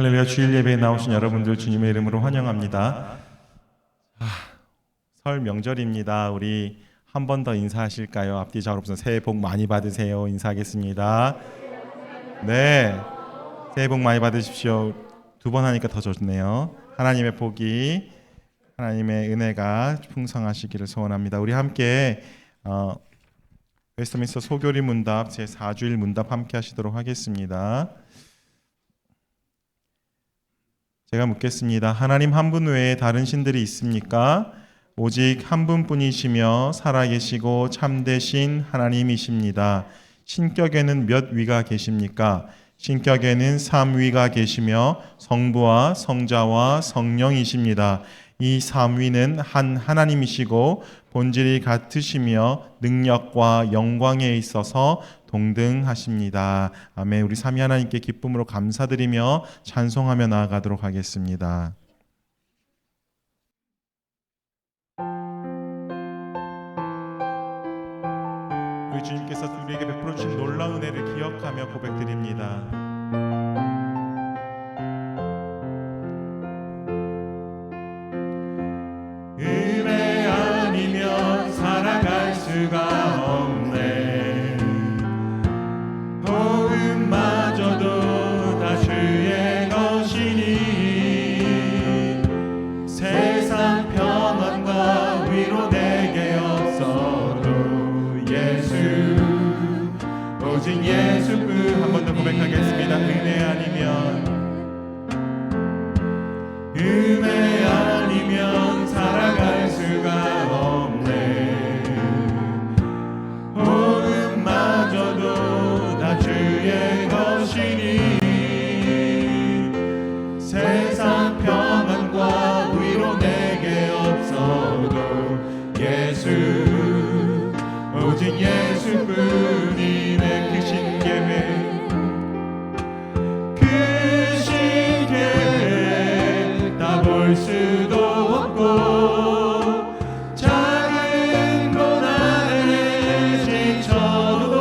할렐루야. 주일 예배에 나오신 여러분들 주님의 이름으로 환영합니다. 설 명절입니다. 우리 한 번 더 인사하실까요? 앞뒤 작업부터 새해 복 많이 받으세요. 인사하겠습니다. 네, 새해 복 많이 받으십시오. 두 번 하니까 더 좋네요. 하나님의 복이, 하나님의 은혜가 풍성하시기를 소원합니다. 우리 함께 웨스트민스터 소교리 문답 제4주일 문답 함께 하시도록 하겠습니다. 제가 묻겠습니다. 하나님 한 분 외에 다른 신들이 있습니까? 오직 한 분뿐이시며 살아계시고 참되신 하나님이십니다. 신격에는 몇 위가 계십니까? 신격에는 3위가 계시며 성부와 성자와 성령이십니다. 이 3위는 한 하나님이시고 본질이 같으시며 능력과 영광에 있어서 동등하십니다. 아멘. 우리 삼위 하나님께 기쁨으로 감사드리며 찬송하며 나아가도록 하겠습니다. 우리 주님께서 우리에게 베풀어 주신 놀라운 은혜를 기억하며 고백드립니다. 은혜 아니면 살아갈 수가 없네. 호흡마저도 다 주의 것이니 세상 평안과 위로 내게 없어도 예수 오직 예수뿐. 한 번 더 고백하겠습니다. 은혜 아니면 살아갈 수가 없네. 호흡마저도 다 주의 것이니 세상 평안과 위로 내게 없어도 예수 오직 예수뿐이네. 그 신계획 다 볼 수도 없고 작은 고난에 지쳐도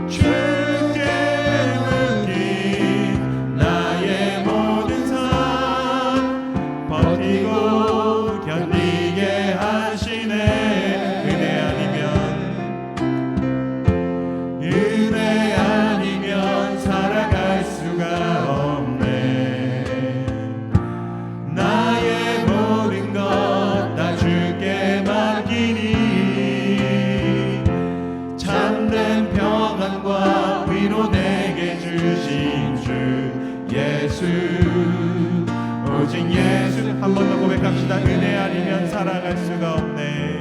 주께 맡긴 나의 모든 삶 버티고 견디게 하시네. 은혜 아니면 살아갈 수가 없네. 나의 모든 것 다 주께 맡기니 참된 평안과 위로 내게 주신 주 예수 오직 예수. 한 번 더 고백합시다. 은혜 아니면 살아갈 수가 없네.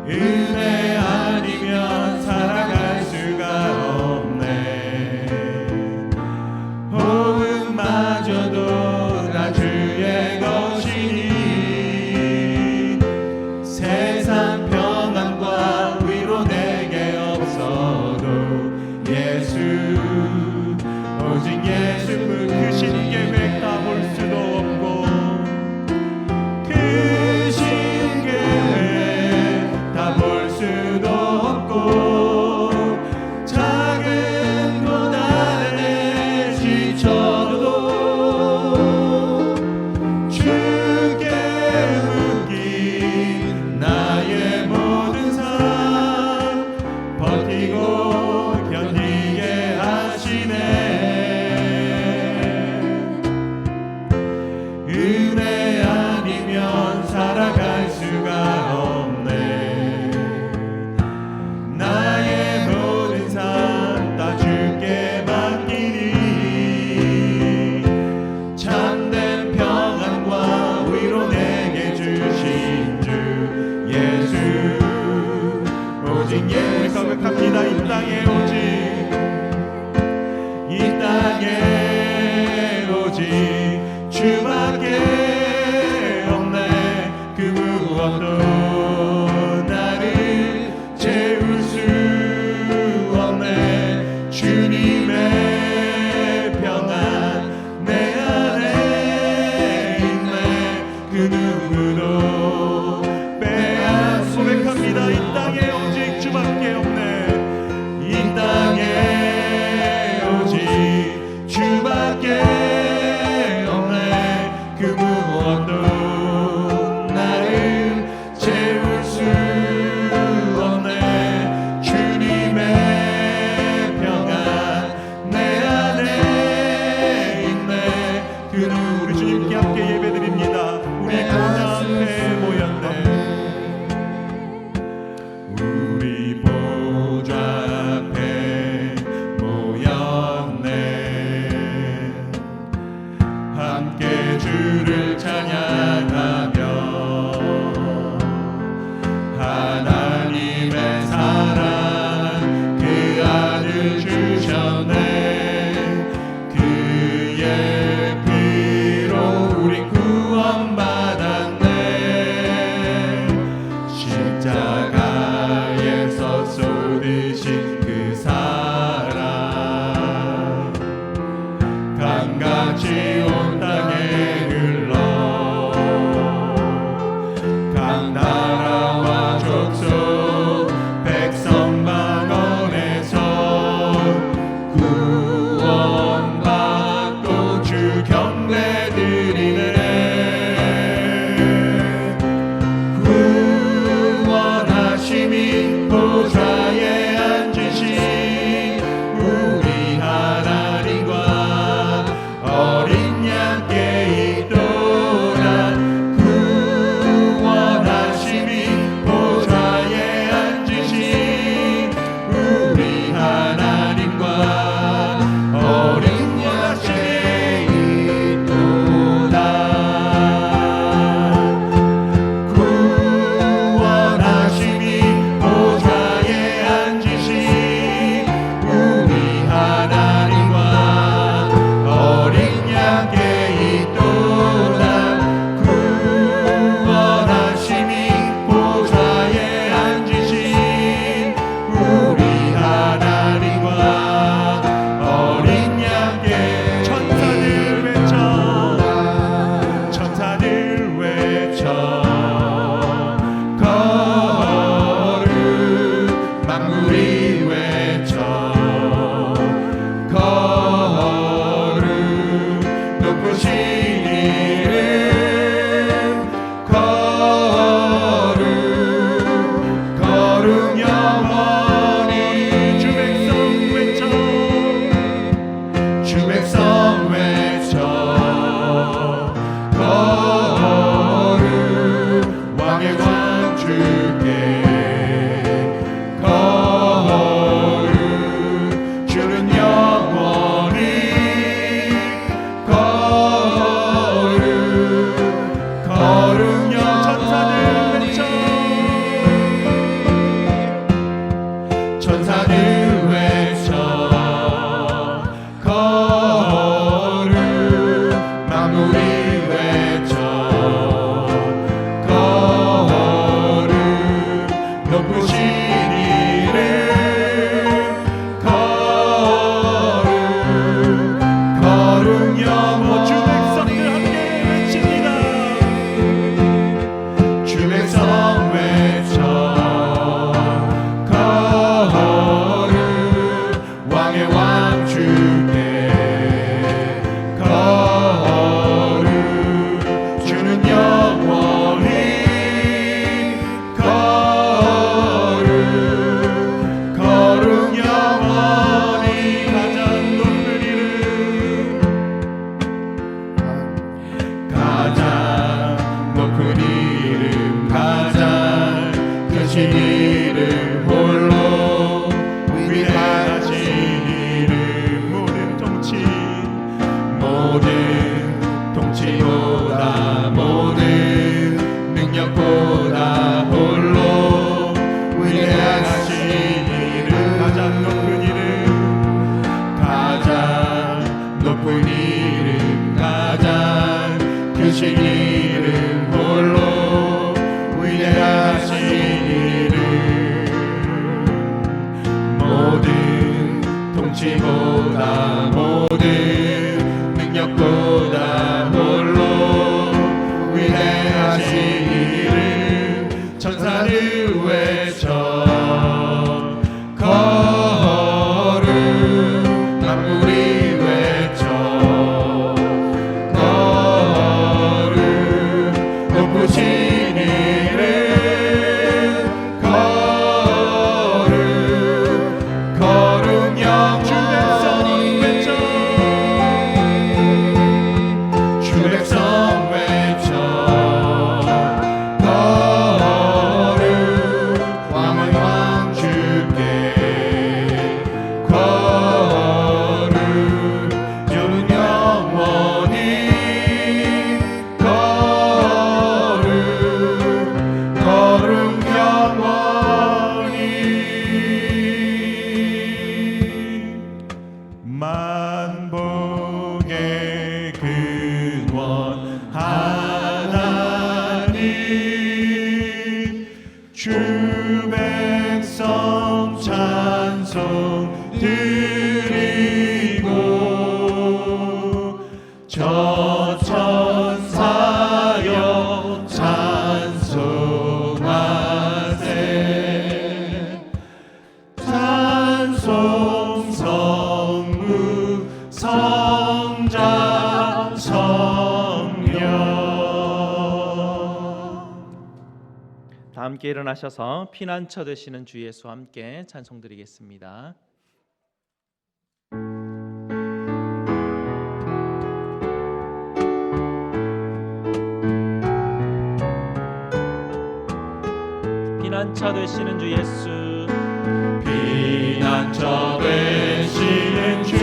은혜 아니면 살아갈 수가 없네. 호흡마저도 다 주의 것이니 세상 평안과 위로 내게 없어도 예수 오직 예수뿐. 그 신계획 다 볼 수도 없고 그 신계획 다 볼 수 받으신 그 사랑 강같이 온 땅에 흘러 각 나라와 족속 백성 만원에서 구원받고 주 경배 드리네. 구원하심이 보좌에 앉으신 우리 하나님과 어린 양께 있도다. 구원하심이 보좌에 앉으신 우리 하나님과 어린 양께 있도다. 구원하심이 보좌에 앉으신 우리 하나님과 어린 양께 있도다. 구원하심이 보좌에 앉으신 우리 하나님과 어린 양께 천사들 외쳐 천사들 외쳐 거룩 만물이 외쳐 거룩 높으신 이름 거룩 거룩 영원히 주 백성 외쳐 주 백성 외쳐 거룩 왕의 왕 주께 거룩 주는 영원히 거룩 거룩 영원히 천사들 외쳐 거룩 만물이 외쳐 거룩 높으신 이름 거룩 거룩 영원 주 백성들 함께 외칩니다. 주 백성 외쳐 거룩 왕의 왕 주께 거룩 주는 영원히 거룩 거룩 영원히 가장 높은 이름 가장 높은 이름 가장 크신 이름 홀로 위대하신 이름 모든 통치보다 모든 능력보다 홀로 위대하신 이름 가장 높은 이름 가장 높은 이름 가장 크신 이름 홀로 위대하신 이름 모든 통치보다 모든 능력보다 홀로 위대하신 이름 천사들 외쳐 거룩 만물이 외쳐 거룩 높으신 이름 거룩 거룩 영원히 외쳐 주 백성 외쳐 거룩 왕의 왕 주께 거룩 주는 영원히 거룩 거룩 영원히 만복의 근원 하나님 주 백성 참 찬송 드리고 저 천사여 찬송하세 찬송 성무 성자 성령. 다 함께 일어나셔서 피난처 되시는 주 예수와 함께 찬송 드리겠습니다. 피난처 되시는 주 예수, 피난처 되시는 주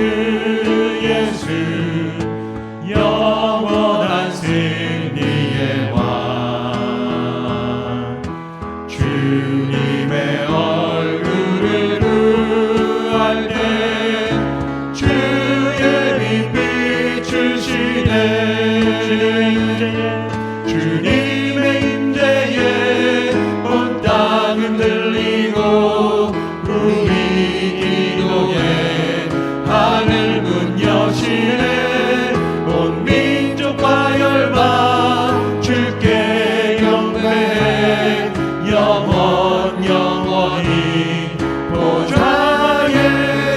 예수 영원한 승리의 왕 주님의 얼굴을 구할 때 주의 빛 비추시네 주님의 임재에 온 땅 흔들리고 우리 기도에 하늘 문 여시네 온 민족과 열방 주께 경배해 영원히 보좌에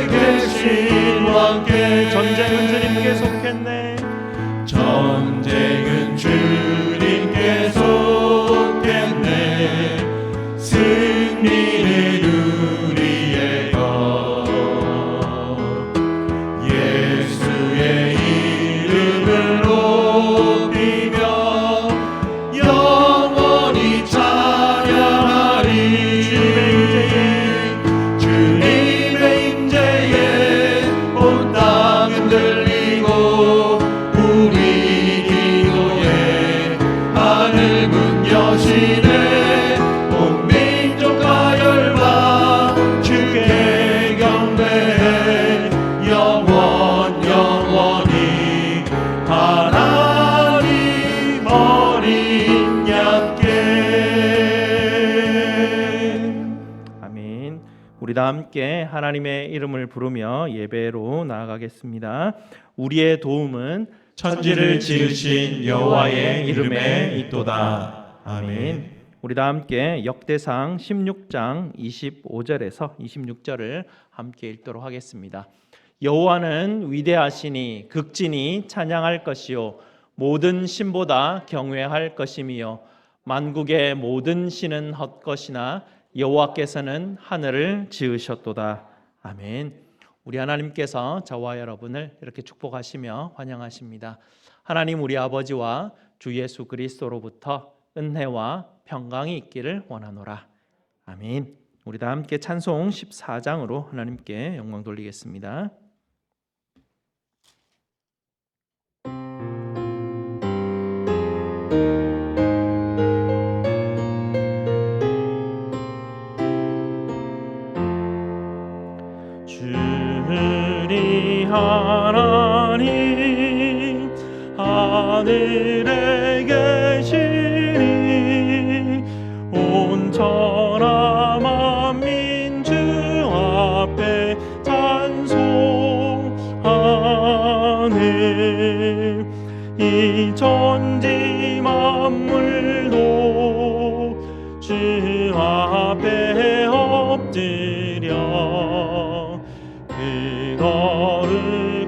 계신 왕께. 전쟁은 주님께 속했네. 전쟁은 주님께 속했네 승리는 우리의 것 예수의 이름을 높이며 영원히 찬양하리 주님의 임재에 온 땅 흔들리고 우리 기도에 하늘 문 여시네 온 민족과 열방 주께 경배해 영원히 하나님 어린 양께. 아멘. 우리 다 함께 하나님의 이름을 부르며 예배로 나아가겠습니다. 우리의 도움은 천지를 지으신 여호와의 이름에 있도다. 아멘. 우리 다 함께 역대상 16장 25절에서 26절을 함께 읽도록 하겠습니다. 여호와는 위대하시니 극진히 찬양할 것이요 모든 신보다 경외할 것이며 만국의 모든 신은 헛것이나 여호와께서는 하늘을 지으셨도다. 아멘. 우리 하나님께서 저와 여러분을 이렇게 축복하시며 환영하십니다. 하나님 우리 아버지와 주 예수 그리스도로부터 은혜와 평강이 있기를 원하노라. 아멘. 우리 다 함께 찬송 14장으로 하나님께 영광 돌리겠습니다. 주니 하나님 하늘에 계시니 온 천하 만민 주 앞에 찬송하네. 이 천지 만물도 주 앞에 엎드려 그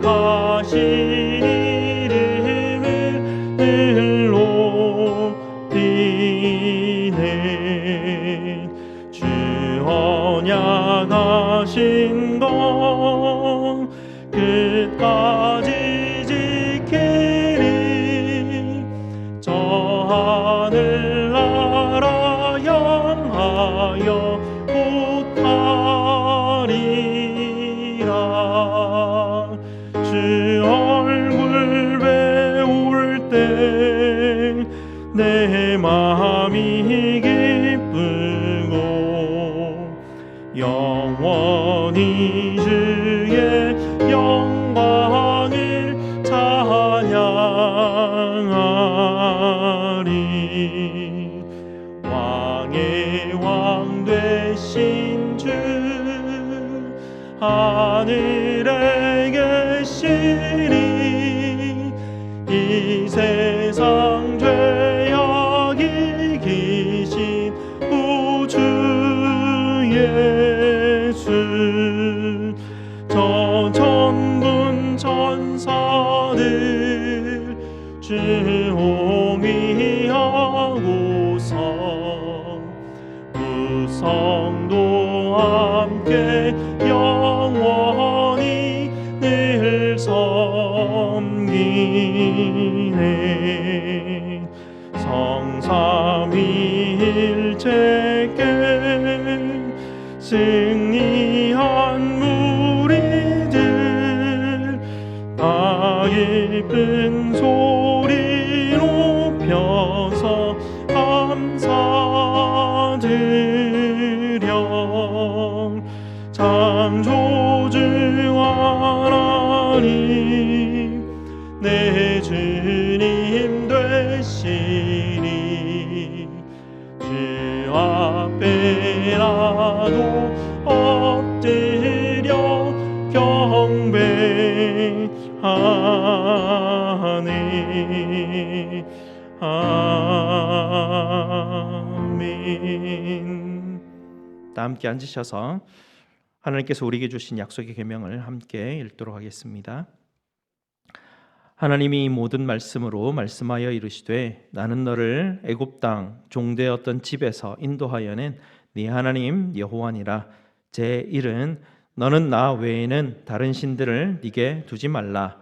거룩하신 이름을 늘 높이네. 주 언약하신 것 끝까지 지키리. 저 하늘나라 향하여 곧 가리라. 주 얼굴 배울 때 내 마음이 기쁘고 영원히 주의 영광을 찬양하리. 왕의 왕 되신 주 하늘에 계시니 이 세상 죄악이 기신 우주 예수 저 천군 천사들 주홍이하고서 무성도 함께 영원히 늘 섬기네 성삼위일체께 승리한 무리들 다 기쁜 소리 높여서 감사드려 창조주 하나님 내 주님 되시니 주 앞에 나도 엎드려 경배하네 아멘. 다 함께 앉으셔서 하나님께서 우리에게 주신 약속의 계명을 함께 읽도록 하겠습니다. 하나님이 모든 말씀으로 말씀하여 이르시되 나는 너를 애굽 땅 종되었던 집에서 인도하여낸 네 하나님 여호와니라. 제1은 너는 나 외에는 다른 신들을 네게 두지 말라.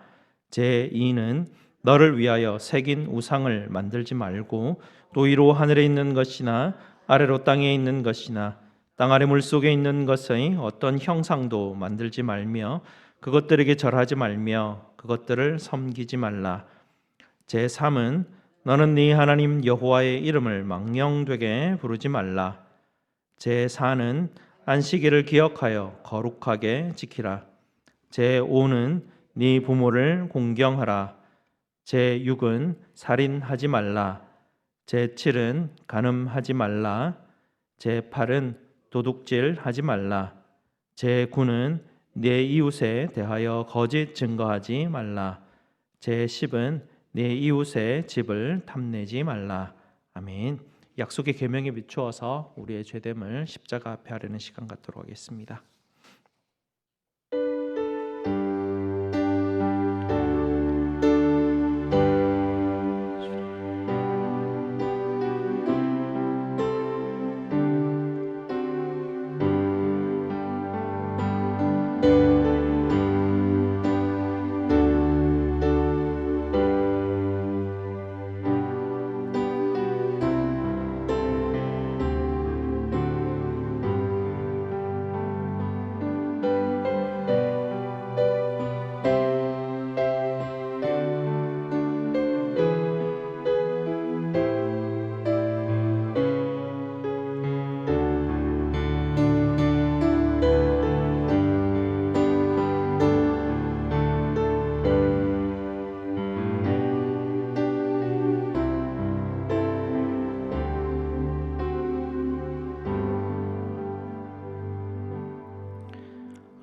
제2는 너를 위하여 새긴 우상을 만들지 말고 또 위로 하늘에 있는 것이나 아래로 땅에 있는 것이나 땅 아래 물속에 있는 것의 어떤 형상도 만들지 말며 그것들에게 절하지 말며 그것들을 섬기지 말라. 제3은 너는 네 하나님 여호와의 이름을 망령되게 부르지 말라. 제4는 안식일을 기억하여 거룩하게 지키라. 제5는 네 부모를 공경하라. 제6은 살인하지 말라. 제7은 간음하지 말라. 제8은 도둑질하지 말라. 제9는 네 이웃에 대하여 거짓 증거하지 말라. 제10은 네 이웃의 집을 탐내지 말라. 아멘. 약속의 계명에 비추어서 우리의 죄됨을 십자가 앞에 하려는 시간 갖도록 하겠습니다.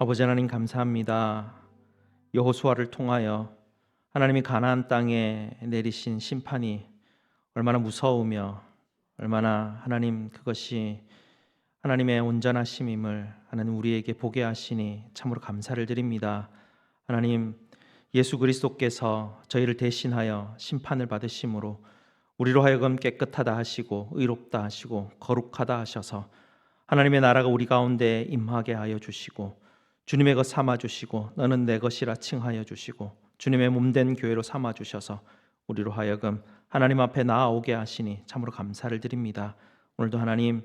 아버지 하나님 감사합니다. 여호수아를 통하여 하나님이 가나안 땅에 내리신 심판이 얼마나 무서우며 얼마나 하나님 그것이 하나님의 온전하심임을 하나님 우리에게 보게 하시니 참으로 감사를 드립니다. 하나님 예수 그리스도께서 저희를 대신하여 심판을 받으심으로 우리로 하여금 깨끗하다 하시고 의롭다 하시고 거룩하다 하셔서 하나님의 나라가 우리 가운데 임하게 하여 주시고 주님의 것 삼아 주시고 너는 내 것이라 칭하여 주시고 주님의 몸된 교회로 삼아 주셔서 우리로 하여금 하나님 앞에 나아오게 하시니 참으로 감사를 드립니다. 오늘도 하나님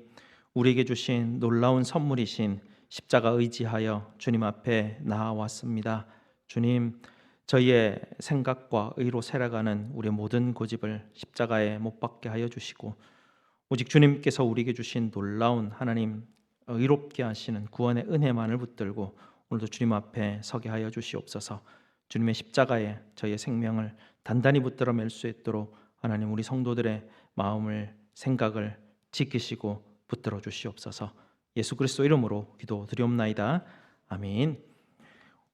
우리에게 주신 놀라운 선물이신 십자가 의지하여 주님 앞에 나아왔습니다. 주님 저희의 생각과 의로 살아가는 우리의 모든 고집을 십자가에 못 박게 하여 주시고 오직 주님께서 우리에게 주신 놀라운 하나님 의롭게 하시는 구원의 은혜만을 붙들고 오늘도 주님 앞에 서게 하여 주시옵소서. 주님의 십자가에 저희의 생명을 단단히 붙들어 맬 수 있도록 하나님 우리 성도들의 마음을 생각을 지키시고 붙들어 주시옵소서. 예수 그리스도 이름으로 기도드리옵나이다. 아멘.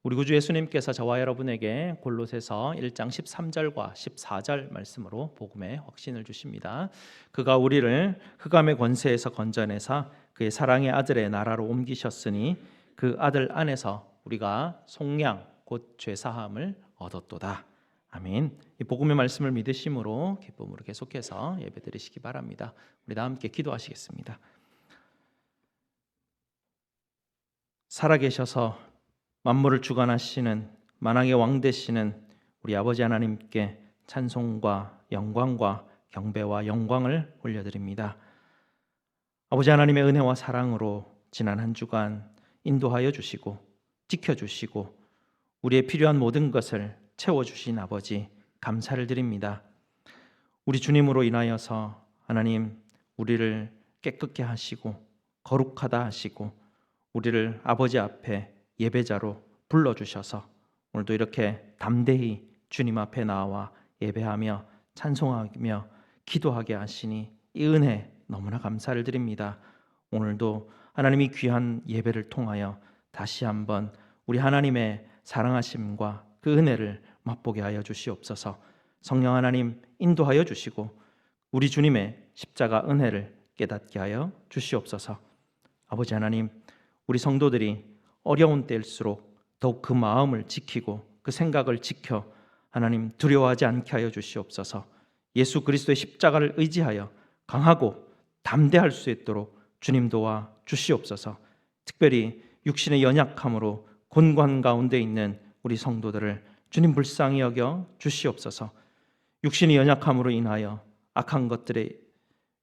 우리 구주 예수님께서 저와 여러분에게 골로새서 1장 13절과 14절 말씀으로 복음의 확신을 주십니다. 그가 우리를 흑암의 권세에서 건져내사 그의 사랑의 아들의 나라로 옮기셨으니 그 아들 안에서 우리가 속량 곧 죄사함을 얻었도다. 아멘. 이 복음의 말씀을 믿으심으로 기쁨으로 계속해서 예배드리시기 바랍니다. 우리 다 함께 기도하시겠습니다. 살아계셔서 만물을 주관하시는 만왕의 왕 되시는 우리 아버지 하나님께 찬송과 영광과 경배와 영광을 올려드립니다. 아버지 하나님의 은혜와 사랑으로 지난 한 주간 인도하여 주시고 지켜주시고 우리의 필요한 모든 것을 채워주신 아버지 감사를 드립니다. 우리 주님으로 인하여서 하나님 우리를 깨끗게 하시고 거룩하다 하시고 우리를 아버지 앞에 예배자로 불러주셔서 오늘도 이렇게 담대히 주님 앞에 나와 예배하며 찬송하며 기도하게 하시니 이 은혜 너무나 감사를 드립니다. 오늘도 하나님이 귀한 예배를 통하여 다시 한번 우리 하나님의 사랑하심과 그 은혜를 맛보게 하여 주시옵소서. 성령 하나님 인도하여 주시고 우리 주님의 십자가 은혜를 깨닫게 하여 주시옵소서. 아버지 하나님 우리 성도들이 어려운 때일수록 더욱 그 마음을 지키고 그 생각을 지켜 하나님 두려워하지 않게 하여 주시옵소서. 예수 그리스도의 십자가를 의지하여 강하고 담대할 수 있도록 주님 도와 주시옵소서. 특별히 육신의 연약함으로 곤관 가운데 있는 우리 성도들을 주님 불쌍히 여겨 주시옵소서. 육신의 연약함으로 인하여 악한 것들의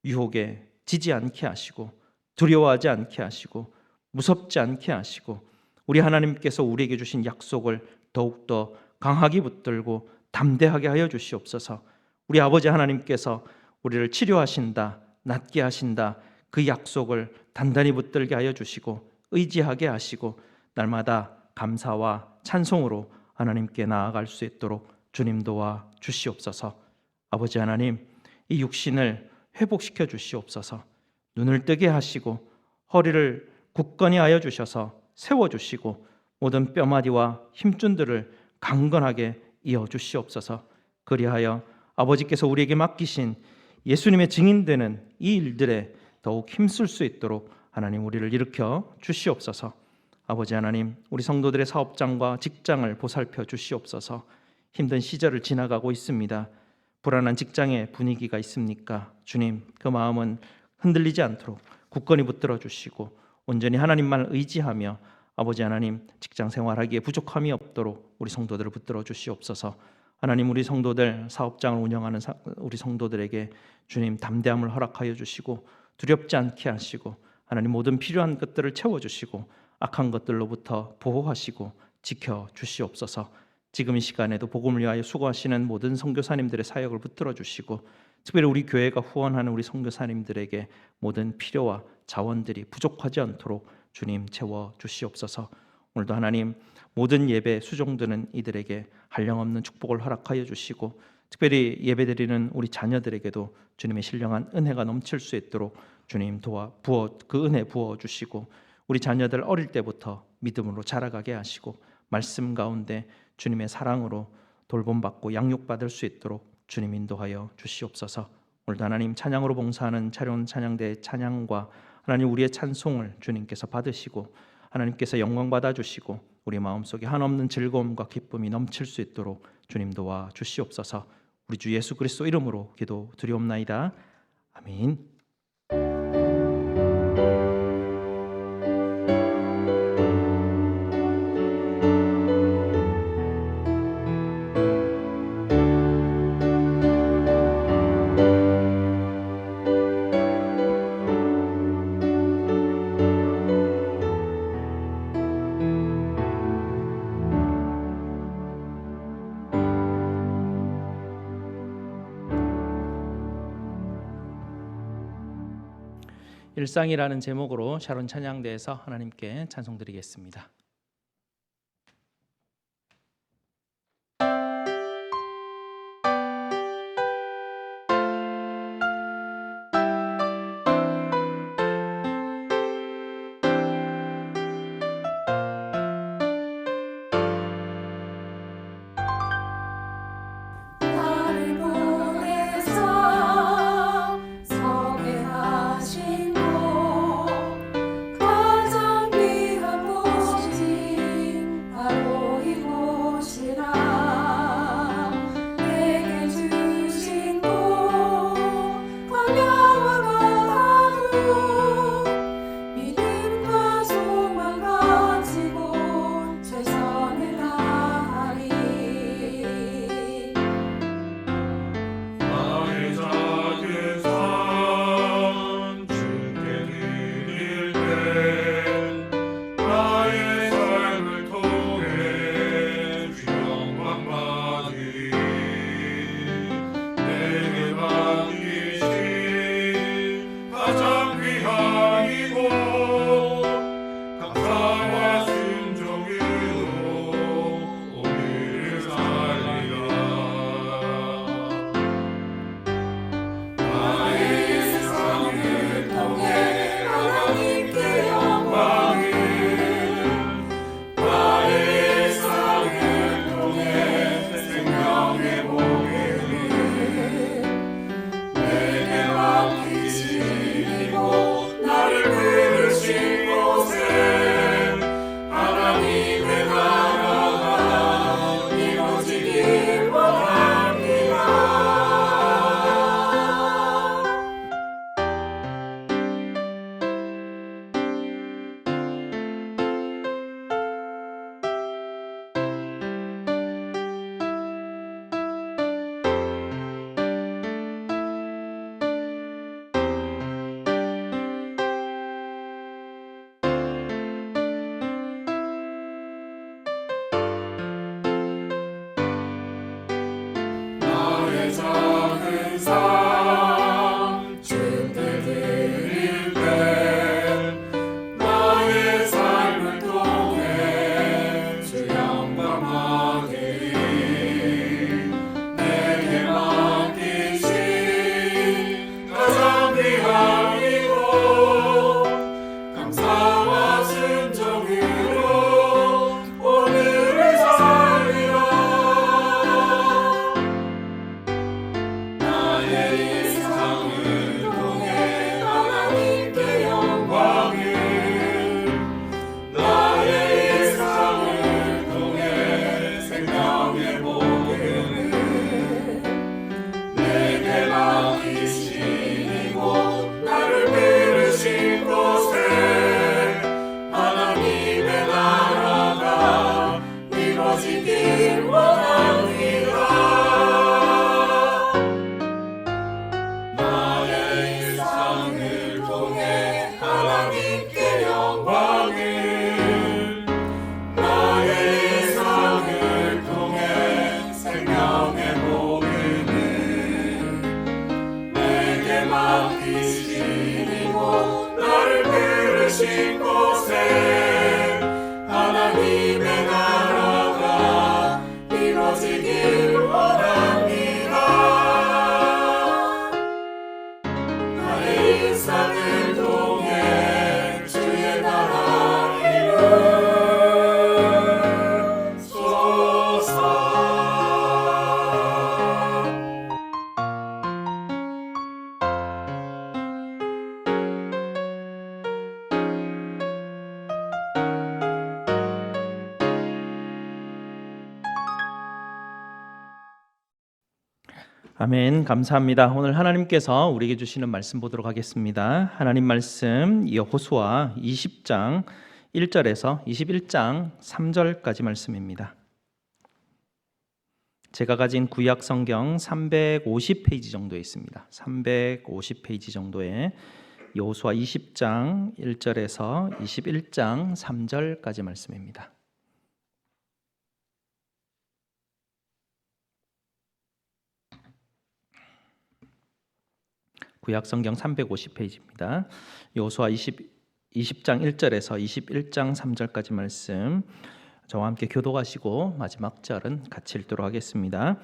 유혹에 지지 않게 하시고 두려워하지 않게 하시고 무섭지 않게 하시고 우리 하나님께서 우리에게 주신 약속을 더욱더 강하게 붙들고 담대하게 하여 주시옵소서. 우리 아버지 하나님께서 우리를 치료하신다, 낫게 하신다, 그 약속을 단단히 붙들게 하여 주시고 의지하게 하시고 날마다 감사와 찬송으로 하나님께 나아갈 수 있도록 주님 도와 주시옵소서. 아버지 하나님 이 육신을 회복시켜 주시옵소서. 눈을 뜨게 하시고 허리를 굳건히 하여 주셔서 세워주시고 모든 뼈마디와 힘줄들을 강건하게 이어 주시옵소서. 그리하여 아버지께서 우리에게 맡기신 예수님의 증인되는 이 일들에 더욱 힘쓸 수 있도록 하나님 우리를 일으켜 주시옵소서. 아버지 하나님 우리 성도들의 사업장과 직장을 보살펴 주시옵소서. 힘든 시절을 지나가고 있습니다. 불안한 직장의 분위기가 있습니까? 주님 그 마음은 흔들리지 않도록 굳건히 붙들어 주시고 온전히 하나님만 의지하며 아버지 하나님 직장 생활하기에 부족함이 없도록 우리 성도들을 붙들어 주시옵소서. 하나님 우리 성도들 사업장을 운영하는 우리 성도들에게 주님 담대함을 허락하여 주시고 두렵지 않게 하시고 하나님 모든 필요한 것들을 채워주시고 악한 것들로부터 보호하시고 지켜 주시옵소서. 지금 이 시간에도 복음을 위하여 수고하시는 모든 선교사님들의 사역을 붙들어 주시고 특별히 우리 교회가 후원하는 우리 선교사님들에게 모든 필요와 자원들이 부족하지 않도록 주님 채워 주시옵소서. 오늘도 하나님 모든 예배 수종드는 이들에게 한량없는 축복을 허락하여 주시고 특별히 예배드리는 우리 자녀들에게도 주님의 신령한 은혜가 넘칠 수 있도록 주님 도와 그 은혜 부어 주시고 우리 자녀들 어릴 때부터 믿음으로 자라가게 하시고 말씀 가운데 주님의 사랑으로 돌봄받고 양육받을 수 있도록 주님 인도하여 주시옵소서. 오늘도 하나님 찬양으로 봉사하는 차려온 찬양대의 찬양과 하나님 우리의 찬송을 주님께서 받으시고 하나님께서 영광 받아주시고 우리 마음속에 한없는 즐거움과 기쁨이 넘칠 수 있도록 주님 도와 주시옵소서. 우리 주 예수 그리스도 이름으로 기도 드리옵나이다. 아멘. 일상이라는 제목으로 샤론 찬양대에서 하나님께 찬송드리겠습니다. 계신 곳에 하나님의 나라가 이루어지길 원합니다. 나의 일상을 통해 주의 나라 이루소서. 아멘. 감사합니다. 오늘 하나님께서 우리에게 주시는 말씀 보도록 하겠습니다. 하나님 말씀 여호수아 20장 1절에서 21장 3절까지 말씀입니다. 제가 가진 구약 성경 350페이지 정도에 있습니다. 350페이지 정도에 여호수아 20장 1절에서 21장 3절까지 말씀입니다. 구약 성경 350페이지입니다. 여호수아 20장 1절에서 21장 3절까지 말씀 저와 함께 교독하시고 마지막 절은 같이 읽도록 하겠습니다.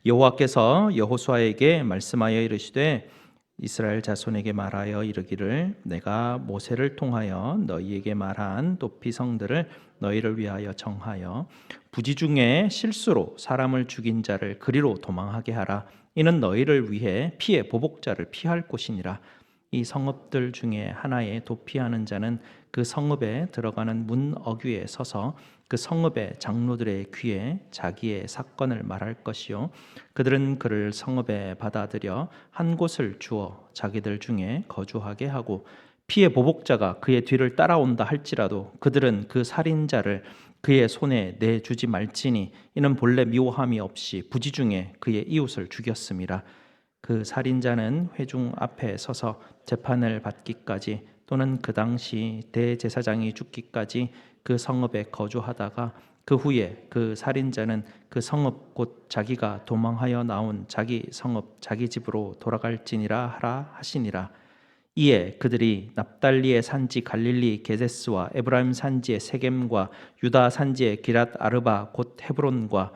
여호와께서 여호수아에게 말씀하여 이르시되 이스라엘 자손에게 말하여 이르기를 내가 모세를 통하여 너희에게 말한 도피 성들을 너희를 위하여 정하여 부지 중에 실수로 사람을 죽인 자를 그리로 도망하게 하라. 이는 너희를 위해 피의 보복자를 피할 곳이니라. 이 성읍들 중에 하나에 도피하는 자는 그 성읍에 들어가는 문 어귀에 서서 그 성읍의 장로들의 귀에 자기의 사건을 말할 것이요 그들은 그를 성읍에 받아들여 한 곳을 주어 자기들 중에 거주하게 하고 피의 보복자가 그의 뒤를 따라온다 할지라도 그들은 그 살인자를 그의 손에 내주지 말지니 이는 본래 미워함이 없이 부지 중에 그의 이웃을 죽였음이라. 그 살인자는 회중 앞에 서서 재판을 받기까지 또는 그 당시 대제사장이 죽기까지 그 성읍에 거주하다가 그 후에 그 살인자는 그 성읍 곧 자기가 도망하여 나온 자기 성읍 자기 집으로 돌아갈지니라 하라 하시니라. 이에 그들이 납달리의 산지 갈릴리 게데스와 에브라임 산지의 세겜과 유다 산지의 기랏 아르바 곧 헤브론과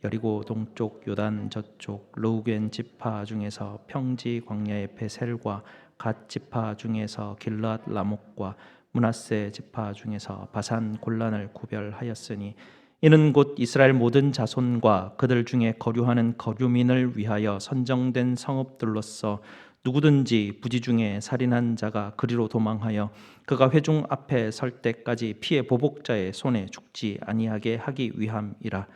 여리고 동쪽 요단 저쪽 르우겐 지파 중에서 평지 광야의 베셀과 갓 지파 중에서 길랏 라목과 므낫세 지파 중에서 바산 골란을 구별하였으니 이는 곧 이스라엘 모든 자손과 그들 중에 거류하는 거류민을 위하여 선정된 성읍들로서 누구든지 부지 중에 살인한 자가 그리로 도망하여 그가 회중 앞에 설 때까지 피의 보복자의 손에 죽지 아니하게 하기 위함이라.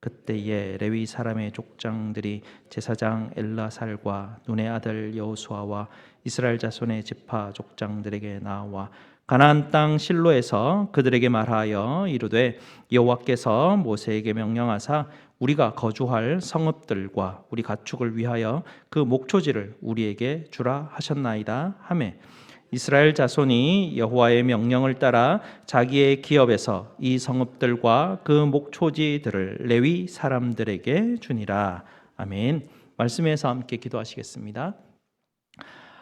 그때에 레위 사람의 족장들이 제사장 엘라살과 눈의 아들 여호수아와 이스라엘 자손의 지파 족장들에게 나와 가나안 땅 실로에서 그들에게 말하여 이르되 여호와께서 모세에게 명령하사 우리가 거주할 성읍들과 우리 가축을 위하여 그 목초지를 우리에게 주라 하셨나이다 하매 이스라엘 자손이 여호와의 명령을 따라 자기의 기업에서 이 성읍들과 그 목초지들을 레위 사람들에게 주니라. 아멘. 말씀에서 함께 기도하시겠습니다.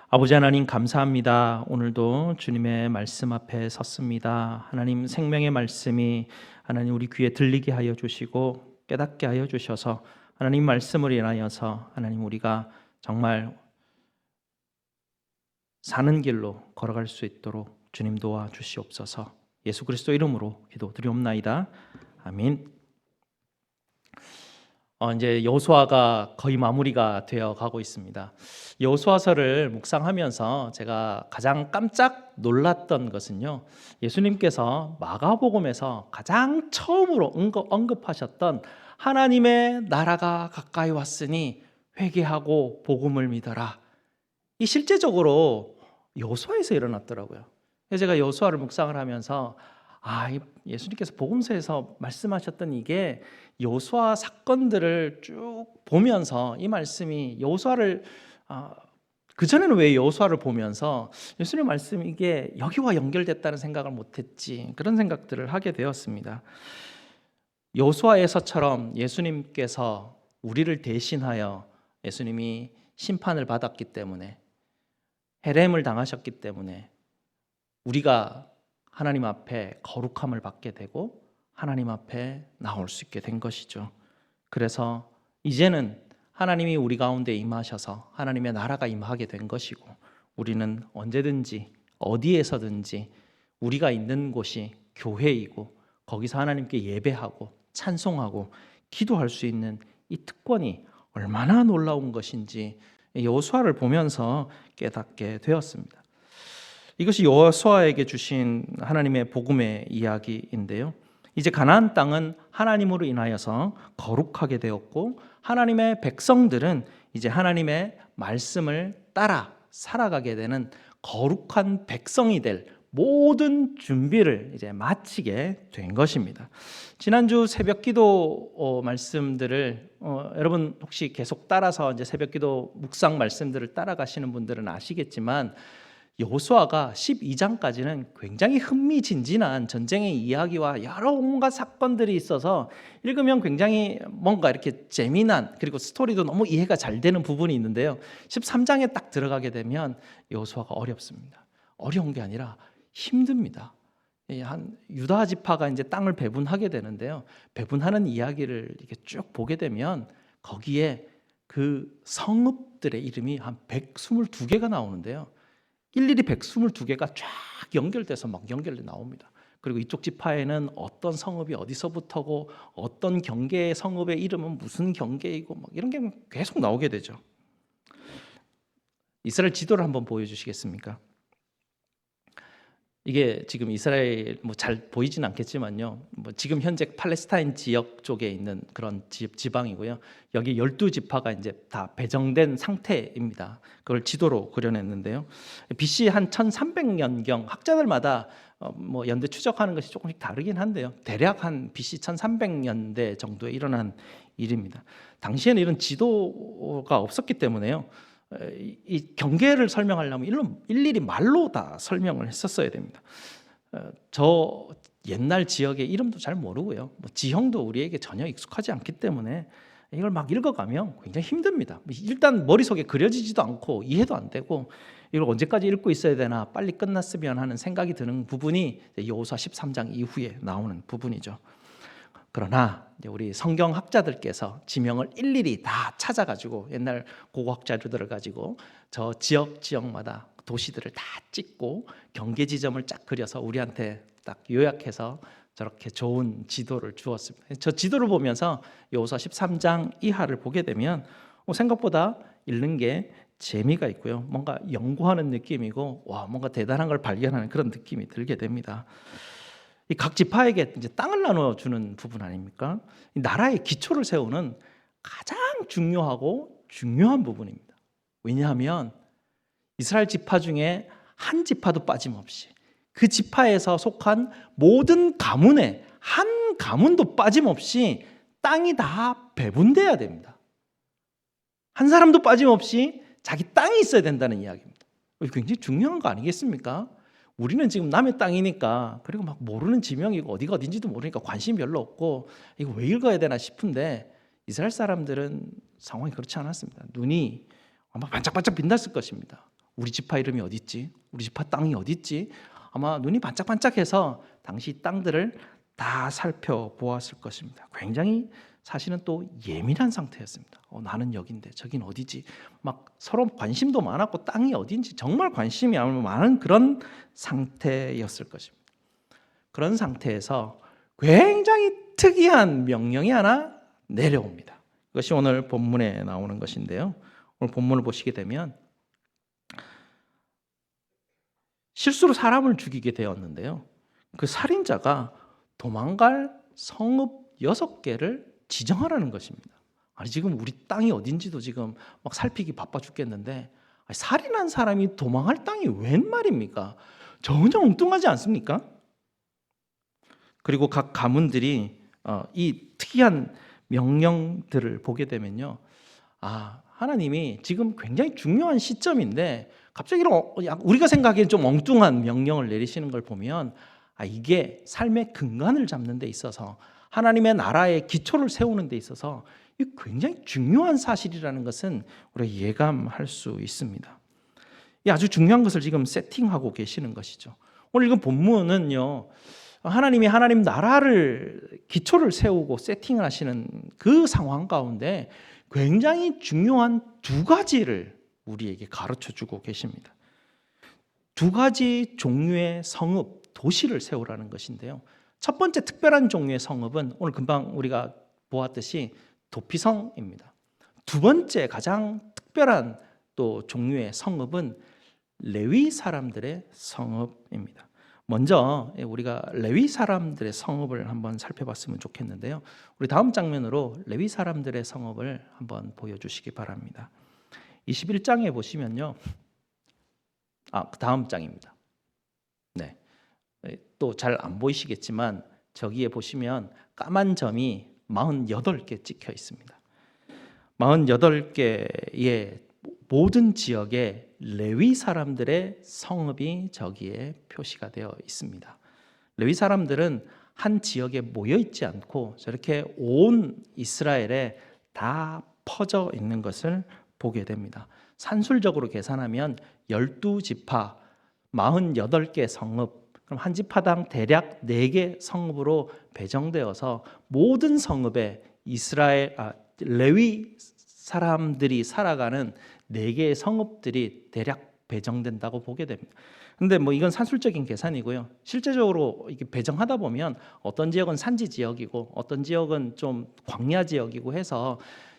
아버지 하나님 감사합니다. 오늘도 주님의 말씀 앞에 섰습니다. 하나님 생명의 말씀이 하나님 우리 귀에 들리게 하여 주시고 깨닫게 하여 주셔서 하나님 말씀을 인하여서 하나님 우리가 정말 사는 길로 걸어갈 수 있도록 주님 도와 주시옵소서. 예수 그리스도 이름으로 기도드리옵나이다. 아멘. 이제 여호수아가 거의 마무리가 되어 가고 있습니다. 여호수아서를 묵상하면서 제가 가장 깜짝 놀랐던 것은요. 예수님께서 마가복음에서 가장 처음으로 언급하셨던 하나님의 나라가 가까이 왔으니 회개하고 복음을 믿어라. 이 실제적으로 여호수아에서 일어났더라고요. 그래서 제가 여호수아를 묵상을 하면서 예수님께서 복음서에서 말씀하셨던 이게 여호수아 사건들을 쭉 보면서 이 말씀이 여호수아를 그전에는 왜 여호수아를 보면서 예수님 말씀이 이게 여기와 연결됐다는 생각을 못했지 그런 생각들을 하게 되었습니다. 여호수아에서처럼 예수님께서 우리를 대신하여 예수님이 심판을 받았기 때문에 헤렘을 당하셨기 때문에 우리가 하나님 앞에 거룩함을 받게 되고 하나님 앞에 나올 수 있게 된 것이죠. 그래서 이제는 하나님이 우리 가운데 임하셔서 하나님의 나라가 임하게 된 것이고 우리는 언제든지 어디에서든지 우리가 있는 곳이 교회이고 거기서 하나님께 예배하고 찬송하고 기도할 수 있는 이 특권이 얼마나 놀라운 것인지 여호수아를 보면서 깨닫게 되었습니다. 이것이 여호수아에게 주신 하나님의 복음의 이야기인데요. 이제 가나안 땅은 하나님으로 인하여서 거룩하게 되었고 하나님의 백성들은 이제 하나님의 말씀을 따라 살아가게 되는 거룩한 백성이 될 모든 준비를 이제 마치게 된 것입니다. 지난주 새벽기도 말씀들을 여러분 혹시 계속 따라서 이제 새벽기도 묵상 말씀들을 따라가시는 분들은 아시겠지만 여호수아가 12장까지는 굉장히 흥미진진한 전쟁의 이야기와 여러 온갖 사건들이 있어서 읽으면 굉장히 뭔가 이렇게 재미난 그리고 스토리도 너무 이해가 잘 되는 부분이 있는데요. 13장에 딱 들어가게 되면 여호수아가 어렵습니다. 어려운 게 아니라 힘듭니다. 한 유다 지파가 이제 땅을 배분하게 되는데요. 배분하는 이야기를 이렇게 쭉 보게 되면 거기에 그 성읍들의 이름이 한 122개가 나오는데요. 일일이 122개가 쫙 연결돼서 막 연결돼 나옵니다. 그리고 이쪽 지파에는 어떤 성읍이 어디서부터고 어떤 경계의 성읍의 이름은 무슨 경계이고 막 이런 게 계속 나오게 되죠. 이스라엘 지도를 한번 보여주시겠습니까? 이게 지금 이스라엘 뭐 잘 보이진 않겠지만요. 뭐 지금 현재 팔레스타인 지역 쪽에 있는 그런 지방이고요. 여기 12지파가 이제 다 배정된 상태입니다. 그걸 지도로 그려냈는데요. BC 한 1300년경 학자들마다 뭐 연대 추적하는 것이 조금씩 다르긴 한데요. 대략 한 BC 1300년대 정도에 일어난 일입니다. 당시에는 이런 지도가 없었기 때문에요. 이 경계를 설명하려면 일일이 말로 다 설명을 했었어야 됩니다. 저 옛날 지역의 이름도 잘 모르고요. 뭐 지형도 우리에게 전혀 익숙하지 않기 때문에 이걸 막 읽어가면 굉장히 힘듭니다. 일단 머릿속에 그려지지도 않고 이해도 안 되고 이걸 언제까지 읽고 있어야 되나 빨리 끝났으면 하는 생각이 드는 부분이 여호수아 13장 이후에 나오는 부분이죠. 그러나 우리 성경학자들께서 지명을 일일이 다 찾아가지고 옛날 고고학 자료들을 가지고 저 지역마다 도시들을 다 찍고 경계 지점을 쫙 그려서 우리한테 딱 요약해서 저렇게 좋은 지도를 주었습니다. 저 지도를 보면서 여호수아 13장 이하를 보게 되면 생각보다 읽는 게 재미가 있고요. 뭔가 연구하는 느낌이고 와 뭔가 대단한 걸 발견하는 그런 느낌이 들게 됩니다. 이 각 지파에게 이제 땅을 나눠주는 부분 아닙니까? 이 나라의 기초를 세우는 가장 중요한 부분입니다. 왜냐하면 이스라엘 지파 중에 한 지파도 빠짐없이 그 지파에서 속한 모든 가문에 한 가문도 빠짐없이 땅이 다 배분돼야 됩니다. 한 사람도 빠짐없이 자기 땅이 있어야 된다는 이야기입니다. 굉장히 중요한 거 아니겠습니까? 우리는 지금 남의 땅이니까 그리고 막 모르는 지명이고 어디가 어딘지도 모르니까 관심이 별로 없고 이거 왜 읽어야 되나 싶은데 이스라엘 사람들은 상황이 그렇지 않았습니다. 눈이 아마 반짝반짝 빛났을 것입니다. 우리 지파 이름이 어디 있지? 우리 지파 땅이 어디 있지? 아마 눈이 반짝반짝해서 당시 땅들을 다 살펴보았을 것입니다. 굉장히 사실은 또 예민한 상태였습니다. 나는 여긴데 저긴 어디지? 막 서로 관심도 많았고 땅이 어딘지 정말 관심이 많은 그런 상태였을 것입니다. 그런 상태에서 굉장히 특이한 명령이 하나 내려옵니다. 이것이 오늘 본문에 나오는 것인데요. 오늘 본문을 보시게 되면 실수로 사람을 죽이게 되었는데요. 그 살인자가 도망갈 성읍 6개를 지정하라는 것입니다. 아니 지금 우리 땅이 어딘지도 지금 막 살피기 바빠 죽겠는데 살인한 사람이 도망할 땅이 웬 말입니까? 전혀 엉뚱하지 않습니까? 그리고 각 가문들이 이 특이한 명령들을 보게 되면요, 하나님이 지금 굉장히 중요한 시점인데 갑자기 이런 우리가 생각하기엔 좀 엉뚱한 명령을 내리시는 걸 보면 이게 삶의 근간을 잡는 데 있어서 하나님의 나라의 기초를 세우는 데 있어서 굉장히 중요한 사실이라는 것은 우리가 예감할 수 있습니다. 이 아주 중요한 것을 지금 세팅하고 계시는 것이죠. 오늘 읽은 본문은요, 하나님이 하나님 나라를 기초를 세우고 세팅을 하시는 그 상황 가운데 굉장히 중요한 두 가지를 우리에게 가르쳐 주고 계십니다. 두 가지 종류의 성읍, 도시를 세우라는 것인데요. 첫 번째 특별한 종류의 성읍은 오늘 금방 우리가 보았듯이 도피성입니다. 두 번째 가장 특별한 또 종류의 성읍은 레위 사람들의 성읍입니다. 먼저 우리가 레위 사람들의 성읍을 한번 살펴봤으면 좋겠는데요. 우리 다음 장면으로 레위 사람들의 성읍을 한번 보여주시기 바랍니다. 21장에 보시면요. 그 다음 장입니다. 네. 또 잘 안 보이시겠지만 저기에 보시면 까만 점이 48개 찍혀 있습니다. 48개의 모든 지역에 레위 사람들의 성읍이 저기에 표시가 되어 있습니다. 레위 사람들은 한 지역에 모여 있지 않고 저렇게 온 이스라엘에 다 퍼져 있는 것을 보게 됩니다. 산술적으로 계산하면 12지파 48개 성읍, 그럼 한 지파당 대략 4개 성읍으로 배정되어서 모든 성읍에 레위 사람들이 살아가는 4개의 성읍들이 대략 배정된다고 보게 됩니다. 근데 이건 산술적인 계산이고요. 실제적으로 이렇게 배정하다 보면 어떤 지역은 산지 지역이고 어떤 지역은 좀 광야 지역이고 해서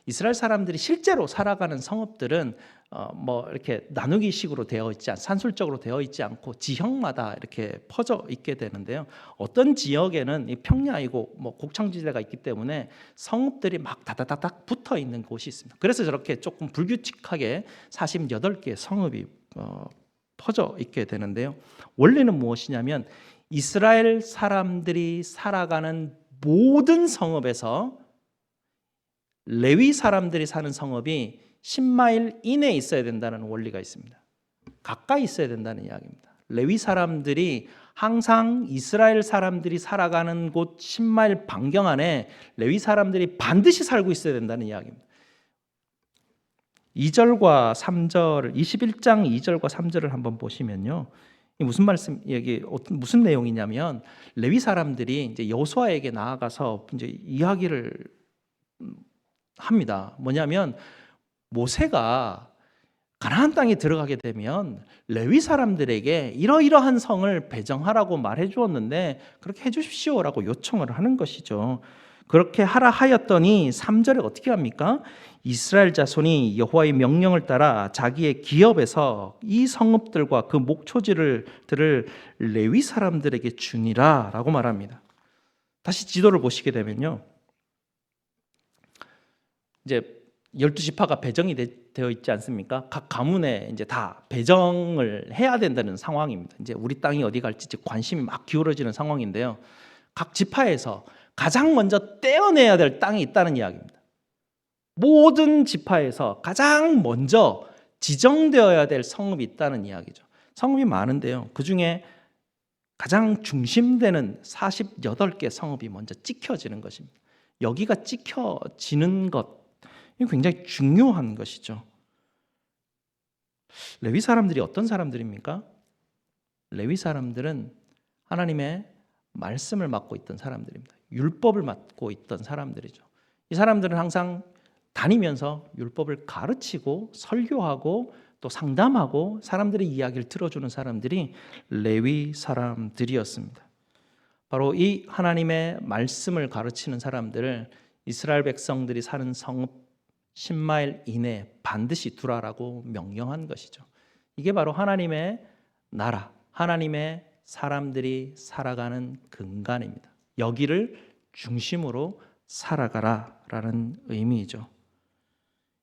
이스라엘 사람들이 실제로 살아가는 성읍들은 이렇게 나누기식으로 되어 있지 산술적으로 되어 있지 않고 지형마다 이렇게 퍼져 있게 되는데요. 어떤 지역에는 평야이고 곡창지대가 있기 때문에 성읍들이 막 다다닥 붙어 있는 곳이 있습니다. 그래서 저렇게 조금 불규칙하게 48개의 성읍이 퍼져 있게 되는데요. 원래는 무엇이냐면 이스라엘 사람들이 살아가는 모든 성읍에서 레위 사람들이 사는 성읍이 10마일 이내에 있어야 된다는 원리가 있습니다. 가까이 있어야 된다는 이야기입니다. 레위 사람들이 항상 이스라엘 사람들이 살아가는 곳 10마일 반경 안에 레위 사람들이 반드시 살고 있어야 된다는 이야기입니다. 2절과 3절, 21장 2절과 3절을 한번 보시면요. 무슨 말씀, 여기 무슨 내용이냐면 레위 사람들이 이제 여호수아에게 나아가서 이제 이야기를 합니다. 뭐냐면 모세가 가나안 땅에 들어가게 되면 레위 사람들에게 이러이러한 성을 배정하라고 말해 주었는데 그렇게 해 주십시오라고 요청을 하는 것이죠. 그렇게 하라 하였더니 3절에 어떻게 합니까? 이스라엘 자손이 여호와의 명령을 따라 자기의 기업에서 이 성읍들과 그 목초지를 레위 사람들에게 주니라 라고 말합니다. 다시 지도를 보시게 되면요. 이제 12지파가 배정이 되어 있지 않습니까? 각 가문에 이제 다 배정을 해야 된다는 상황입니다. 이제 우리 땅이 어디 갈지 관심이 막 기울어지는 상황인데요. 각 지파에서 가장 먼저 떼어내야 될 땅이 있다는 이야기입니다. 모든 지파에서 가장 먼저 지정되어야 될 성읍이 있다는 이야기죠. 성읍이 많은데요. 그중에 가장 중심되는 48개 성읍이 먼저 찍혀지는 것입니다. 여기가 찍혀지는 것, 이게 굉장히 중요한 것이죠. 레위 사람들이 어떤 사람들입니까? 레위 사람들은 하나님의 말씀을 맡고 있던 사람들입니다. 율법을 맡고 있던 사람들이죠. 이 사람들은 항상 다니면서 율법을 가르치고 설교하고 또 상담하고 사람들의 이야기를 들어주는 사람들이 레위 사람들이었습니다. 바로 이 하나님의 말씀을 가르치는 사람들을 이스라엘 백성들이 사는 성읍 10마일 이내에 반드시 두라라고 명령한 것이죠. 이게 바로 하나님의 나라, 하나님의 사람들이 살아가는 근간입니다. 여기를 중심으로 살아가라라는 의미이죠.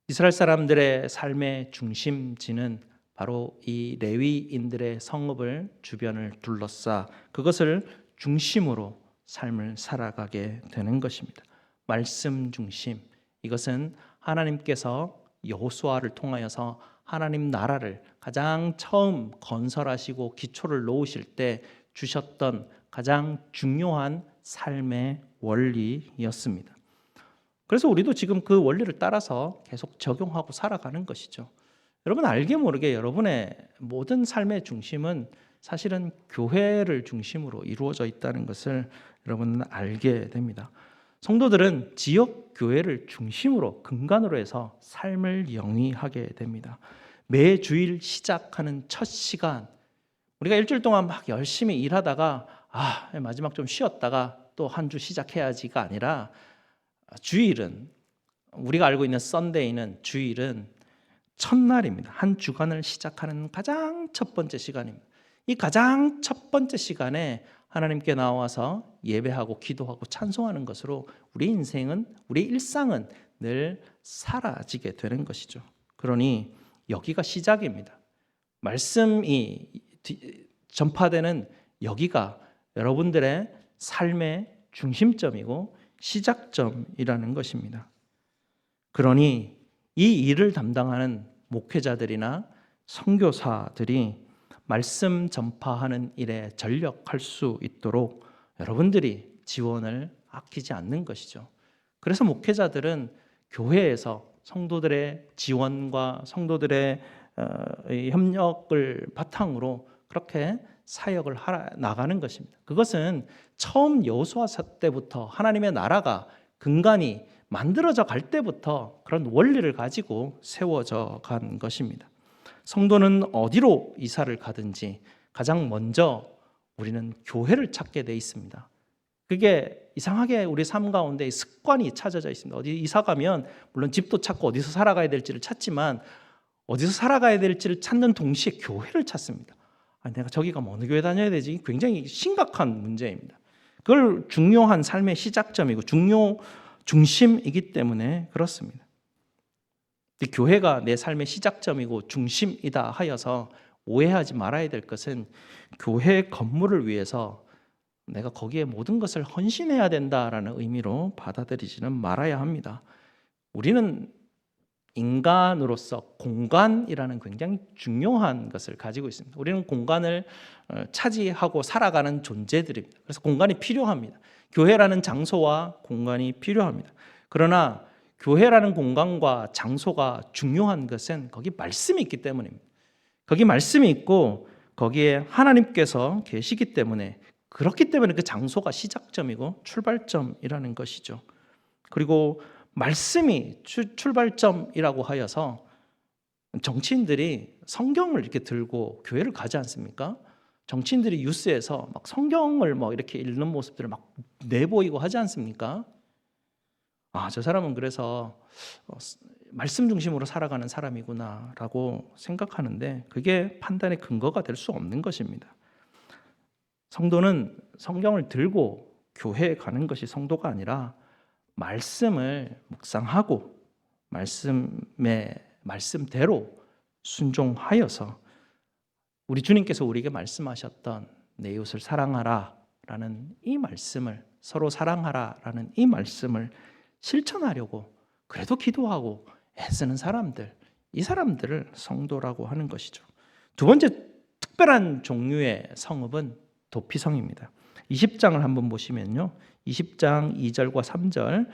이스라엘 사람들의 삶의 중심지는 바로 이 레위인들의 성읍을 주변을 둘러싸 그것을 중심으로 삶을 살아가게 되는 것입니다. 말씀 중심, 이것은 하나님께서 여호수아를 통하여서 하나님 나라를 가장 처음 건설하시고 기초를 놓으실 때 주셨던 가장 중요한 삶의 원리였습니다. 그래서 우리도 지금 그 원리를 따라서 계속 적용하고 살아가는 것이죠. 여러분 알게 모르게 여러분의 모든 삶의 중심은 사실은 교회를 중심으로 이루어져 있다는 것을 여러분은 알게 됩니다. 성도들은 지역 교회를 중심으로 근간으로 해서 삶을 영위하게 됩니다. 매 주일 시작하는 첫 시간, 우리가 일주일 동안 막 열심히 일하다가 마지막 좀 쉬었다가 또 한 주 시작해야지가 아니라, 주일은, 우리가 알고 있는 썬데이는, 주일은 첫날입니다. 한 주간을 시작하는 가장 첫 번째 시간입니다. 이 가장 첫 번째 시간에 하나님께 나와서 예배하고 기도하고 찬송하는 것으로 우리 인생은, 우리 일상은 늘 사라지게 되는 것이죠. 그러니 여기가 시작입니다. 말씀이 전파되는 여기가 여러분들의 삶의 중심점이고 시작점이라는 것입니다. 그러니 이 일을 담당하는 목회자들이나 선교사들이 말씀 전파하는 일에 전력할 수 있도록 여러분들이 지원을 아끼지 않는 것이죠. 그래서 목회자들은 교회에서 성도들의 지원과 성도들의 협력을 바탕으로 그렇게 사역을 나가는 것입니다. 그것은 처음 여호수아 때부터 하나님의 나라가 근간이 만들어져 갈 때부터 그런 원리를 가지고 세워져 간 것입니다. 성도는 어디로 이사를 가든지 가장 먼저 우리는 교회를 찾게 돼 있습니다. 그게 이상하게 우리 삶 가운데 습관이 찾아져 있습니다. 어디 이사 가면 물론 집도 찾고 어디서 살아가야 될지를 찾지만 어디서 살아가야 될지를 찾는 동시에 교회를 찾습니다. 내가 저기 가면 어느 교회 다녀야 되지? 굉장히 심각한 문제입니다. 그걸 중요한 삶의 시작점이고 중심이기 때문에 그렇습니다. 교회가 내 삶의 시작점이고 중심이다 하여서 오해하지 말아야 될 것은 교회 건물을 위해서 내가 거기에 모든 것을 헌신해야 된다라는 의미로 받아들이지는 말아야 합니다. 우리는 인간으로서 공간이라는 굉장히 중요한 것을 가지고 있습니다. 우리는 공간을 차지하고 살아가는 존재들입니다. 그래서 공간이 필요합니다. 교회라는 장소와 공간이 필요합니다. 그러나 교회라는 공간과 장소가 중요한 것은 거기 말씀이 있기 때문입니다. 거기 말씀이 있고 거기에 하나님께서 계시기 때문에, 그렇기 때문에 그 장소가 시작점이고 출발점이라는 것이죠. 그리고 말씀이 출발점이라고 하여서 정치인들이 성경을 이렇게 들고 교회를 가지 않습니까? 정치인들이 뉴스에서 막 성경을 막 이렇게 읽는 모습들을 막 내보이고 하지 않습니까? 저 사람은 그래서 말씀 중심으로 살아가는 사람이구나라고 생각하는데 그게 판단의 근거가 될 수 없는 것입니다. 성도는 성경을 들고 교회에 가는 것이 성도가 아니라 말씀을 묵상하고 말씀대로 순종하여서 우리 주님께서 우리에게 말씀하셨던 내 이웃을 사랑하라라는 이 말씀을, 서로 사랑하라라는 이 말씀을 실천하려고 그래도 기도하고 애쓰는 사람들, 이 사람들을 성도라고 하는 것이죠. 두 번째 특별한 종류의 성읍은 도피성입니다. 20장을 한번 보시면요, 20장 2절과 3절,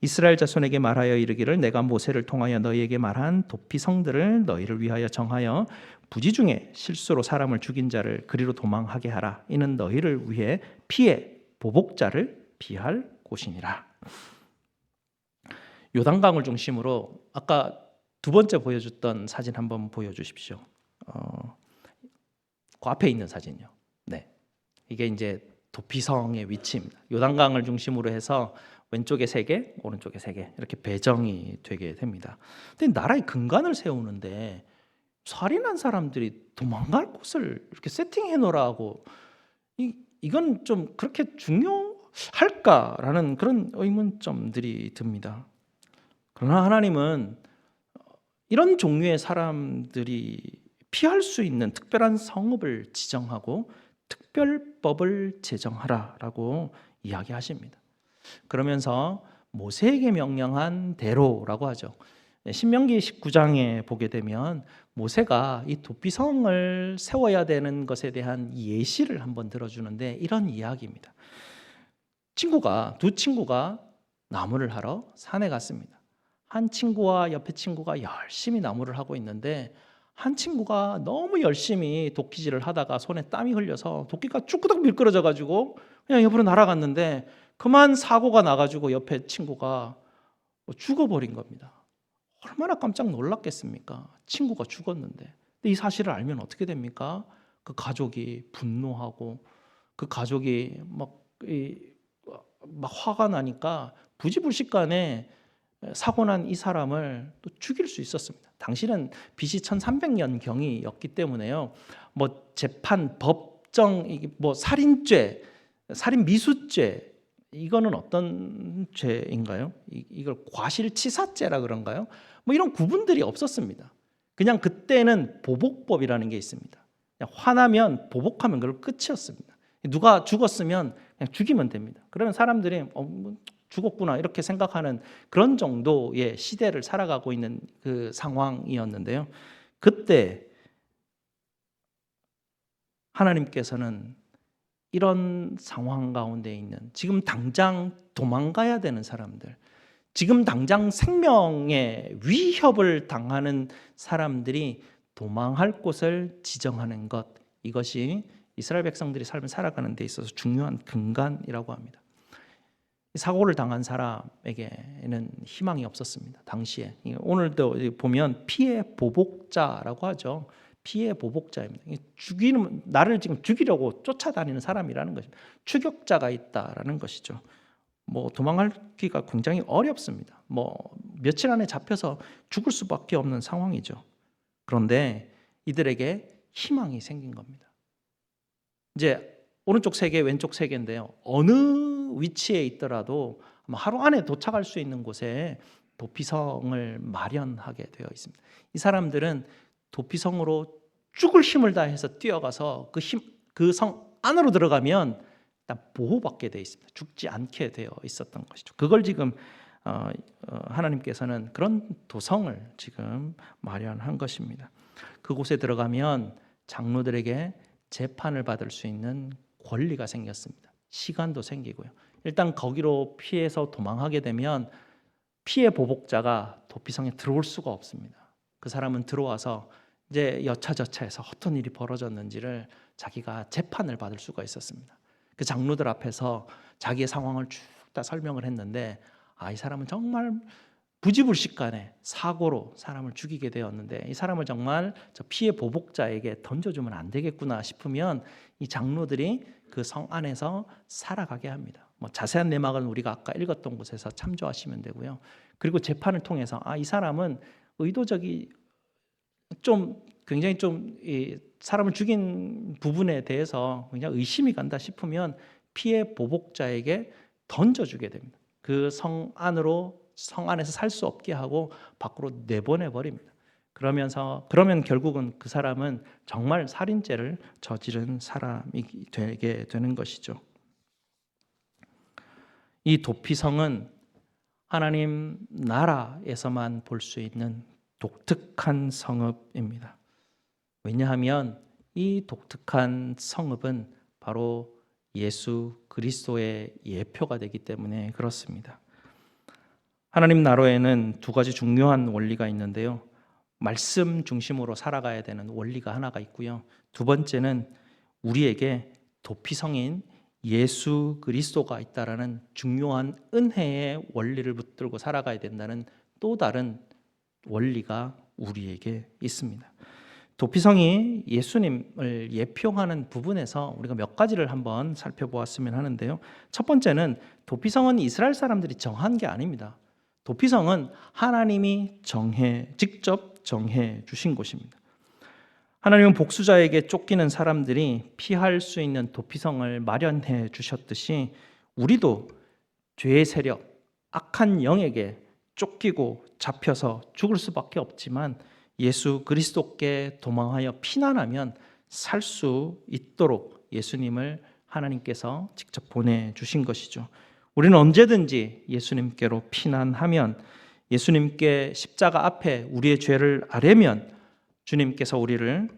이스라엘 자손에게 말하여 이르기를 내가 모세를 통하여 너희에게 말한 도피성들을 너희를 위하여 정하여 부지 중에 실수로 사람을 죽인 자를 그리로 도망하게 하라. 이는 너희를 위해 피해 보복자를 비할 곳이니라. 요단강을 중심으로 아까 두 번째 보여줬던 사진 한번 보여주십시오. 그 앞에 있는 사진요. 네, 이게 이제 도피성의 위치입니다. 요단강을 중심으로 해서 왼쪽에 3개, 오른쪽에 3개 이렇게 배정이 되게 됩니다. 근데 나라의 근간을 세우는데 살인한 사람들이 도망갈 곳을 이렇게 세팅해 놓으라고, 이건 좀 그렇게 중요할까라는 그런 의문점들이 듭니다. 그러나 하나님은 이런 종류의 사람들이 피할 수 있는 특별한 성읍을 지정하고 특별법을 제정하라라고 이야기하십니다. 그러면서 모세에게 명령한 대로라고 하죠. 신명기 19장에 보게 되면 모세가 이 도피성을 세워야 되는 것에 대한 예시를 한번 들어주는데 이런 이야기입니다. 두 친구가 나무를 하러 산에 갔습니다. 한 친구와 옆에 친구가 열심히 나무를 하고 있는데 한 친구가 너무 열심히 도끼질을 하다가 손에 땀이 흘려서 도끼가 쭈꾸덕 미끄러져 가지고 그냥 옆으로 날아갔는데 그만 사고가 나가지고 옆에 친구가 죽어버린 겁니다. 얼마나 깜짝 놀랐겠습니까? 친구가 죽었는데. 근데 이 사실을 알면 어떻게 됩니까? 그 가족이 분노하고 그 가족이 막 화가 나니까 부지불식간에 사고 난 이 사람을 또 죽일 수 있었습니다. 당시는 BC 1300년 경이었기 때문에요. 뭐 재판, 법정, 뭐 살인죄, 살인 미수죄 이거는 어떤 죄인가요? 이걸 과실치사죄라 그런가요? 뭐 이런 구분들이 없었습니다. 그냥 그때는 보복법이라는 게 있습니다. 그냥 화나면 보복하면 그걸 끝이었습니다. 누가 죽었으면 그냥 죽이면 됩니다. 그러면 사람들이 뭐 죽었구나 이렇게 생각하는 그런 정도의 시대를 살아가고 있는 그 상황이었는데요. 그때 하나님께서는 이런 상황 가운데 있는 지금 당장 도망가야 되는 사람들, 지금 당장 생명의 위협을 당하는 사람들이 도망할 곳을 지정하는 것, 이것이 이스라엘 백성들이 삶을 살아가는 데 있어서 중요한 근간이라고 합니다. 사고를 당한 사람에게는 희망이 없었습니다. 당시에. 오늘도 보면 피해 보복자라고 하죠. 피해 보복자입니다. 나를 지금 죽이려고 쫓아다니는 사람이라는 것입니다. 추격자가 있다라는 것이죠. 뭐 도망가기가 굉장히 어렵습니다. 뭐 며칠 안에 잡혀서 죽을 수밖에 없는 상황이죠. 그런데 이들에게 희망이 생긴 겁니다. 이제 오른쪽 세계, 왼쪽 세계인데요. 어느 위치에 있더라도 하루 안에 도착할 수 있는 곳에 도피성을 마련하게 되어 있습니다. 이 사람들은 도피성으로 죽을 힘을 다해서 뛰어가서 그 성 안으로 들어가면 일단 보호받게 되어 있습니다. 죽지 않게 되어 있었던 것이죠. 그걸 지금 하나님께서는 그런 도성을 지금 마련한 것입니다. 그곳에 들어가면 장로들에게 재판을 받을 수 있는 권리가 생겼습니다. 시간도 생기고요. 일단 거기로 피해서 도망하게 되면 피해 보복자가 도피성에 들어올 수가 없습니다. 그 사람은 들어와서 이제 여차저차해서 어떤 일이 벌어졌는지를 자기가 재판을 받을 수가 있었습니다. 그 장로들 앞에서 자기의 상황을 쭉 다 설명을 했는데 이 사람은 정말 부지불식간에 사고로 사람을 죽이게 되었는데 이 사람을 정말 저 피해 보복자에게 던져주면 안 되겠구나 싶으면 이 장로들이 그 성 안에서 살아가게 합니다. 뭐 자세한 내막은 우리가 아까 읽었던 곳에서 참조하시면 되고요. 그리고 재판을 통해서 이 사람은 의도적이 굉장히 이 사람을 죽인 부분에 대해서 굉장히 의심이 간다 싶으면 피해 보복자에게 던져주게 됩니다. 그 성 안에서 살 수 없게 하고 밖으로 내보내 버립니다. 그러면 결국은 그 사람은 정말 살인죄를 저지른 사람이 되게 되는 것이죠. 이 도피성은 하나님 나라에서만 볼 수 있는 독특한 성읍입니다. 왜냐하면 이 독특한 성읍은 바로 예수 그리스도의 예표가 되기 때문에 그렇습니다. 하나님 나라에는 두 가지 중요한 원리가 있는데요. 말씀 중심으로 살아가야 되는 원리가 하나가 있고요. 두 번째는 우리에게 도피성인 예수 그리스도가 있다라는 중요한 은혜의 원리를 붙들고 살아가야 된다는 또 다른 원리가 우리에게 있습니다. 도피성이 예수님을 예표하는 부분에서 우리가 몇 가지를 한번 살펴보았으면 하는데요. 첫 번째는 도피성은 이스라엘 사람들이 정한 게 아닙니다. 도피성은 하나님이 직접 정해 주신 곳입니다. 하나님은 복수자에게 쫓기는 사람들이 피할 수 있는 도피성을 마련해 주셨듯이 우리도 죄의 세력, 악한 영에게 쫓기고 잡혀서 죽을 수밖에 없지만 예수 그리스도께 도망하여 피난하면 살 수 있도록 예수님을 하나님께서 직접 보내주신 것이죠. 우리는 언제든지 예수님께로 피난하면 예수님께 십자가 앞에 우리의 죄를 아뢰면 주님께서 우리를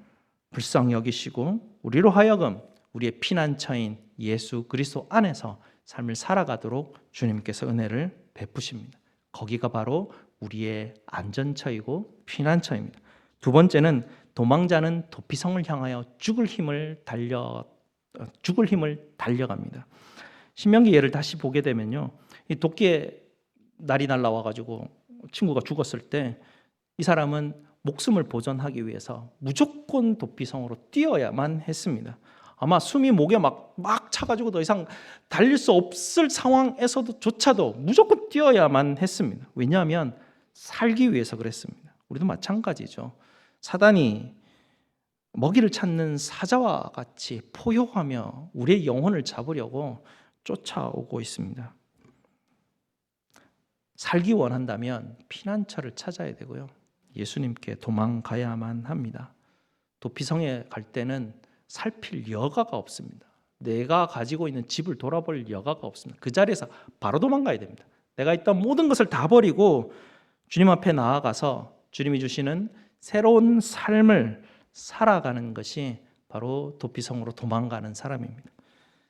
불쌍히 여기시고 우리로 하여금 우리의 피난처인 예수 그리스도 안에서 삶을 살아가도록 주님께서 은혜를 베푸십니다. 거기가 바로 우리의 안전처이고 피난처입니다. 두 번째는 도망자는 도피성을 향하여 죽을 힘을 달려갑니다. 신명기 예를 다시 보게 되면요, 이 도끼에 날이 날라와가지고 친구가 죽었을 때 이 사람은 목숨을 보존하기 위해서 무조건 도피성으로 뛰어야만 했습니다. 아마 숨이 목에 막 차가지고 더 이상 달릴 수 없을 상황에서조차도 무조건 뛰어야만 했습니다. 왜냐하면 살기 위해서 그랬습니다. 우리도 마찬가지죠. 사단이 먹이를 찾는 사자와 같이 포효하며 우리의 영혼을 잡으려고 쫓아오고 있습니다. 살기 원한다면 피난처를 찾아야 되고요, 예수님께 도망가야만 합니다. 도피성에 갈 때는 살필 여가가 없습니다. 내가 가지고 있는 집을 돌아볼 여가가 없습니다. 그 자리에서 바로 도망가야 됩니다. 내가 있던 모든 것을 다 버리고 주님 앞에 나아가서 주님이 주시는 새로운 삶을 살아가는 것이 바로 도피성으로 도망가는 사람입니다.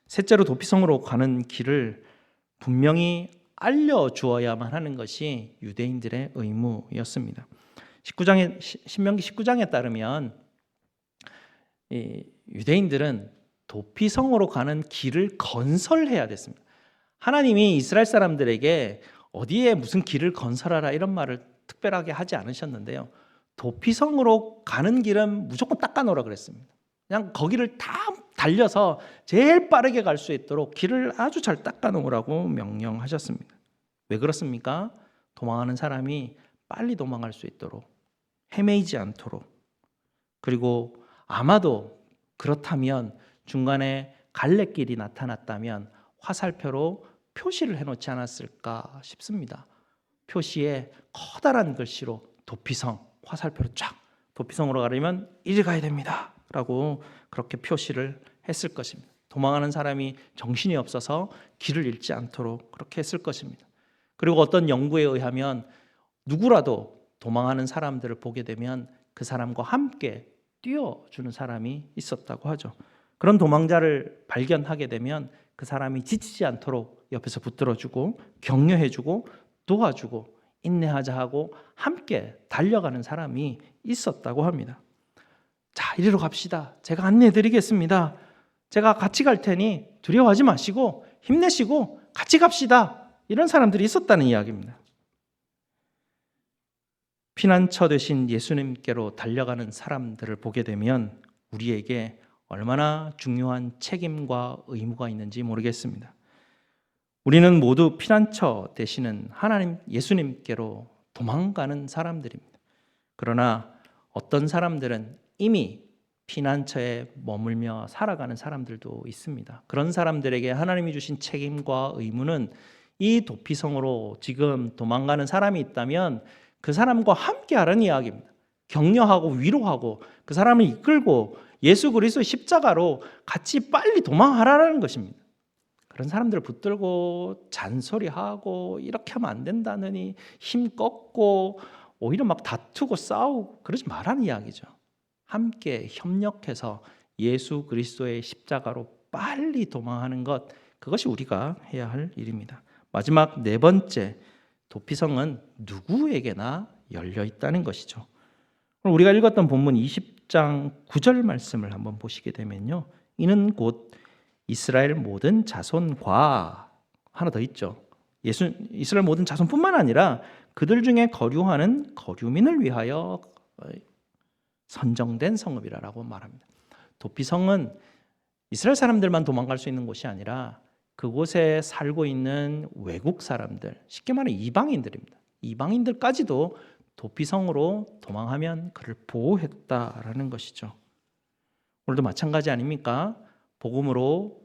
셋째로, 도피성으로 가는 길을 분명히 알려주어야만 하는 것이 유대인들의 의무였습니다. 신명기 19장에 따르면 이 유대인들은 도피성으로 가는 길을 건설해야 됐습니다. 하나님이 이스라엘 사람들에게 어디에 무슨 길을 건설하라 이런 말을 특별하게 하지 않으셨는데요, 도피성으로 가는 길은 무조건 닦아놓으라 그랬습니다. 그냥 거기를 다 달려서 제일 빠르게 갈 수 있도록 길을 아주 잘 닦아놓으라고 명령하셨습니다. 왜 그렇습니까? 도망하는 사람이 빨리 도망갈 수 있도록, 헤매이지 않도록, 그리고 아마도 그렇다면 중간에 갈래길이 나타났다면 화살표로 표시를 해놓지 않았을까 싶습니다. 표시에 커다란 글씨로 도피성, 화살표로 쫙, 도피성으로 가려면 이리 가야 됩니다 라고 그렇게 표시를 했을 것입니다. 도망하는 사람이 정신이 없어서 길을 잃지 않도록 그렇게 했을 것입니다. 그리고 어떤 연구에 의하면 누구라도 도망하는 사람들을 보게 되면 그 사람과 함께 뛰어주는 사람이 있었다고 하죠. 그런 도망자를 발견하게 되면 그 사람이 지치지 않도록 옆에서 붙들어주고 격려해주고 도와주고 인내하자 하고 함께 달려가는 사람이 있었다고 합니다. 자, 이리로 갑시다. 제가 안내해 드리겠습니다. 제가 같이 갈 테니 두려워하지 마시고 힘내시고 같이 갑시다. 이런 사람들이 있었다는 이야기입니다. 피난처 되신 예수님께로 달려가는 사람들을 보게 되면 우리에게 얼마나 중요한 책임과 의무가 있는지 모르겠습니다. 우리는 모두 피난처 되시는 하나님 예수님께로 도망가는 사람들입니다. 그러나 어떤 사람들은 이미 피난처에 머물며 살아가는 사람들도 있습니다. 그런 사람들에게 하나님이 주신 책임과 의무는 이 도피성으로 지금 도망가는 사람이 있다면 그 사람과 함께 하라는 이야기입니다. 격려하고 위로하고 그 사람을 이끌고 예수 그리스도의 십자가로 같이 빨리 도망하라는 것입니다. 그런 사람들을 붙들고 잔소리하고 이렇게 하면 안 된다느니 힘 꺾고 오히려 막 다투고 싸우고 그러지 말라는 이야기죠. 함께 협력해서 예수 그리스도의 십자가로 빨리 도망하는 것, 그것이 우리가 해야 할 일입니다. 마지막 네 번째, 도피성은 누구에게나 열려 있다는 것이죠. 오늘 우리가 읽었던 본문 20장 9절 말씀을 한번 보시게 되면요, 이는 곧 이스라엘 모든 자손과, 하나 더 있죠, 이스라엘 모든 자손뿐만 아니라 그들 중에 거류하는 거류민을 위하여 선정된 성읍이라고 말합니다. 도피성은 이스라엘 사람들만 도망갈 수 있는 곳이 아니라 그곳에 살고 있는 외국 사람들, 쉽게 말해 이방인들입니다. 이방인들까지도 도피성으로 도망하면 그를 보호했다라는 것이죠. 오늘도 마찬가지 아닙니까? 복음으로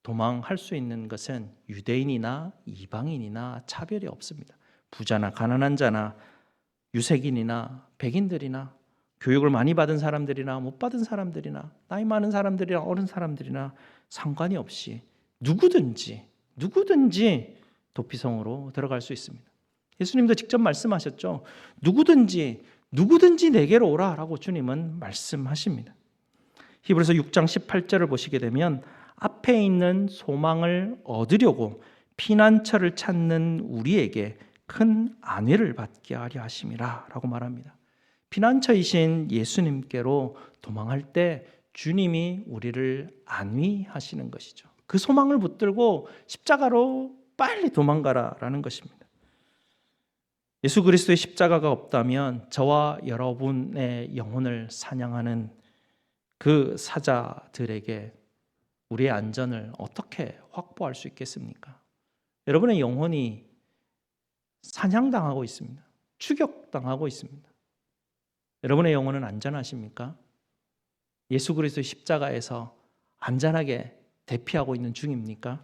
도망할 수 있는 것은 유대인이나 이방인이나 차별이 없습니다. 부자나 가난한 자나 유색인이나 백인들이나 교육을 많이 받은 사람들이나 못 받은 사람들이나 나이 많은 사람들이나 어린 사람들이나 상관이 없이 누구든지 도피성으로 들어갈 수 있습니다. 예수님도 직접 말씀하셨죠. 누구든지 내게로 오라라고 주님은 말씀하십니다. 히브리서 6장 18절을 보시게 되면 앞에 있는 소망을 얻으려고 피난처를 찾는 우리에게 큰 안위를 받게 하려 하심이라 라고 말합니다. 피난처이신 예수님께로 도망할 때 주님이 우리를 안위하시는 것이죠. 그 소망을 붙들고 십자가로 빨리 도망가라라는 것입니다. 예수 그리스도의 십자가가 없다면 저와 여러분의 영혼을 사냥하는 그 사자들에게 우리의 안전을 어떻게 확보할 수 있겠습니까? 여러분의 영혼이 사냥당하고 있습니다. 추격당하고 있습니다. 여러분의 영혼은 안전하십니까? 예수 그리스도의 십자가에서 안전하게 대피하고 있는 중입니까?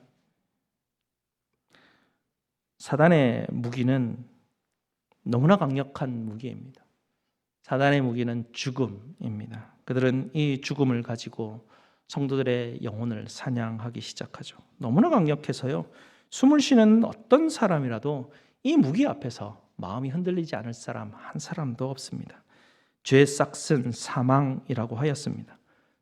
사단의 무기는 너무나 강력한 무기입니다. 사단의 무기는 죽음입니다. 그들은 이 죽음을 가지고 성도들의 영혼을 사냥하기 시작하죠. 너무나 강력해서요. 숨을 쉬는 어떤 사람이라도 이 무기 앞에서 마음이 흔들리지 않을 사람 한 사람도 없습니다. 죄의 싹슨 사망이라고 하였습니다.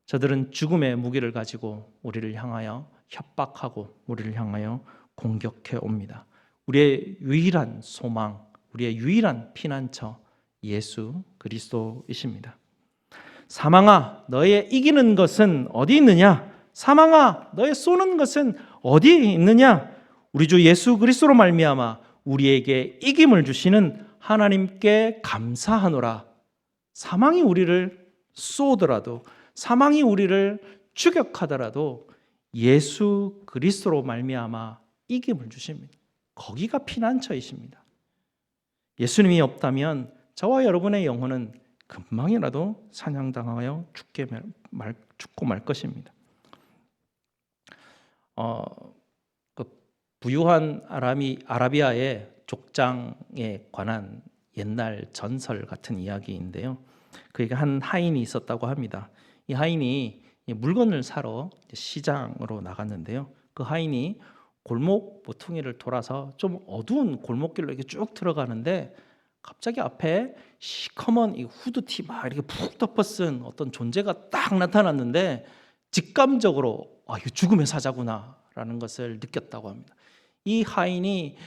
저들은 죽음의 무기를 가지고 우리를 향하여 협박하고 우리를 향하여 공격해 옵니다. 우리의 유일한 소망, 우리의 유일한 피난처 예수 그리스도이십니다. 사망아, 너의 이기는 것은 어디 있느냐? 사망아, 너의 쏘는 것은 어디 있느냐? 우리 주 예수 그리스도로 말미암아 우리에게 이김을 주시는 하나님께 감사하노라. 사망이 우리를 쏘더라도, 사망이 우리를 추격하더라도 예수 그리스도로 말미암아 이김을 주십니다. 거기가 피난처이십니다. 예수님이 없다면 저와 여러분의 영혼은 금방이라도 사냥당하여 죽고 말 것입니다. 그 부유한 아라비아의 족장에 관한 옛날 전설 같은 이야기인데요. 그에게 한 하인이 있었다고 합니다. 이 하인이 물건을 사러 시장으로 나갔는데요. 그 하인이 골목 모퉁이를 돌아서 좀 어두운 골목길로 이렇게 쭉 들어가는데 갑자기 앞에 시커먼 이 후드티 막 이렇게 푹 덮어쓴 어떤 존재가 딱 나타났는데 직감적으로 이거 죽음의 사자구나라는 것을 느꼈다고 합니다. 이 하인이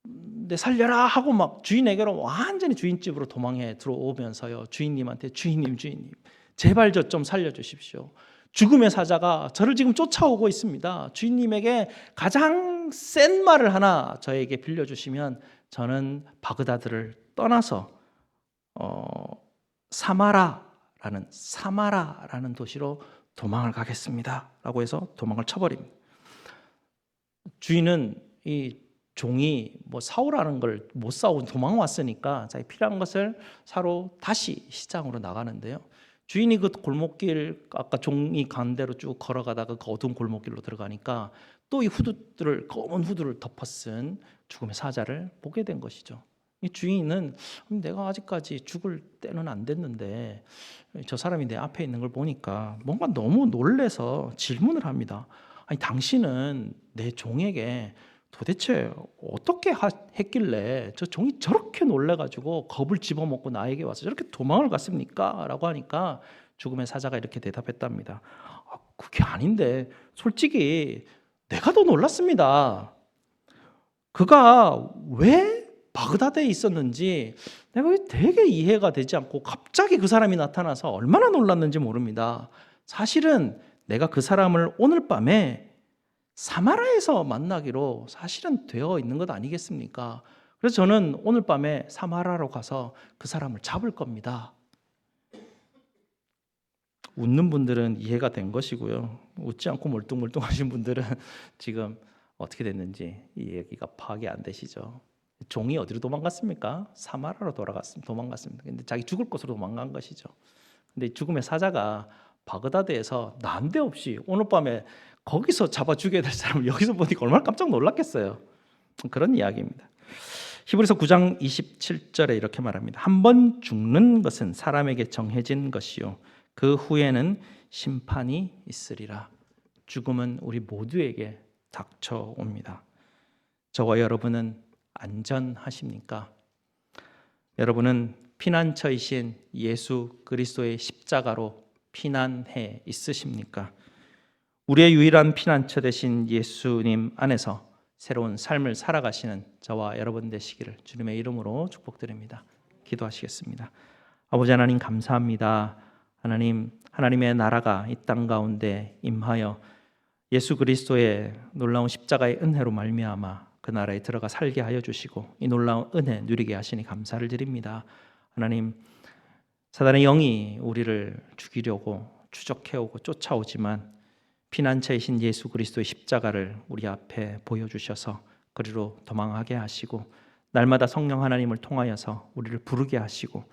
내 살려라 하고 막 주인에게로 완전히 주인집으로 도망해 들어오면서요. 주인님한테 주인님 제발 저 좀 살려주십시오. 죽음의 사자가 저를 지금 쫓아오고 있습니다. 주인님에게 가장 센 말을 하나 저에게 빌려주시면 저는 바그다드를 떠나서 사마라라는 도시로 도망을 가겠습니다. 라고 해서 도망을 쳐버립니다. 주인은 이 종이 사오라는 걸 못 사오고 도망왔으니까 자기 필요한 것을 사러 다시 시장으로 나가는데요. 주인이 그 골목길 아까 종이 간 대로 쭉 걸어가다가 그 어두운 골목길로 들어가니까 또 이 검은 후드를 덮어쓴 죽음의 사자를 보게 된 것이죠. 이 주인은 내가 아직까지 죽을 때는 안 됐는데 저 사람이 내 앞에 있는 걸 보니까 뭔가 너무 놀래서 질문을 합니다. 아니 당신은 내 종에게 도대체 어떻게 했길래 저 종이 저렇게 놀래가지고 겁을 집어먹고 나에게 와서 저렇게 도망을 갔습니까? 라고 하니까 죽음의 사자가 이렇게 대답했답니다. 그게 아닌데 솔직히 내가 더 놀랐습니다. 그가 왜 바그다드에 있었는지 내가 되게 이해가 되지 않고 갑자기 그 사람이 나타나서 얼마나 놀랐는지 모릅니다. 사실은 내가 그 사람을 오늘 밤에 사마라에서 만나기로 사실은 되어 있는 것 아니겠습니까? 그래서 저는 오늘 밤에 사마라로 가서 그 사람을 잡을 겁니다. 웃는 분들은 이해가 된 것이고요. 웃지 않고 멀뚱멀뚱하신 분들은 지금 어떻게 됐는지 이 얘기가 파악이 안 되시죠. 종이 어디로 도망갔습니까? 사마라로 도망갔습니다. 근데 자기 죽을 곳으로 도망간 것이죠. 근데 죽음의 사자가 바그다드에서 난데없이 오늘 밤에 거기서 잡아 죽여야 될 사람을 여기서 보니까 얼마나 깜짝 놀랐겠어요. 그런 이야기입니다. 히브리서 9장 27절에 이렇게 말합니다. 한 번 죽는 것은 사람에게 정해진 것이요 그 후에는 심판이 있으리라. 죽음은 우리 모두에게 닥쳐옵니다. 저와 여러분은 안전하십니까? 여러분은 피난처이신 예수 그리스도의 십자가로 피난해 있으십니까? 우리의 유일한 피난처 되신 예수님 안에서 새로운 삶을 살아가시는 저와 여러분 되시기를 주님의 이름으로 축복드립니다. 기도하시겠습니다. 아버지 하나님 감사합니다. 하나님, 하나님의 나라가 이 땅 가운데 임하여 예수 그리스도의 놀라운 십자가의 은혜로 말미암아 그 나라에 들어가 살게 하여 주시고 이 놀라운 은혜 누리게 하시니 감사를 드립니다. 하나님, 사단의 영이 우리를 죽이려고 추적해오고 쫓아오지만 피난처이신 예수 그리스도의 십자가를 우리 앞에 보여주셔서 그리로 도망하게 하시고 날마다 성령 하나님을 통하여서 우리를 부르게 하시고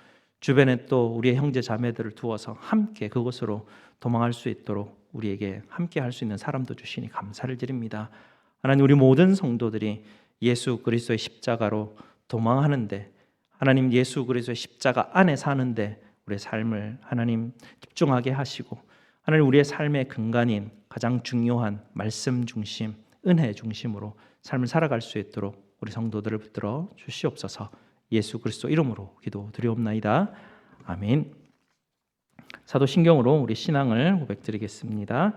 주변에 또 우리의 형제 자매들을 두어서 함께 그곳으로 도망할 수 있도록 우리에게 함께 할 수 있는 사람도 주시니 감사를 드립니다. 하나님, 우리 모든 성도들이 예수 그리스도의 십자가로 도망하는데, 하나님 예수 그리스도의 십자가 안에 사는데 우리의 삶을 하나님 집중하게 하시고, 하나님 우리의 삶의 근간인 가장 중요한 말씀 중심, 은혜 중심으로 삶을 살아갈 수 있도록 우리 성도들을 붙들어 주시옵소서. 예수 그리스도 이름으로 기도드리옵나이다. 아멘. 사도신경으로 우리 신앙을 고백드리겠습니다.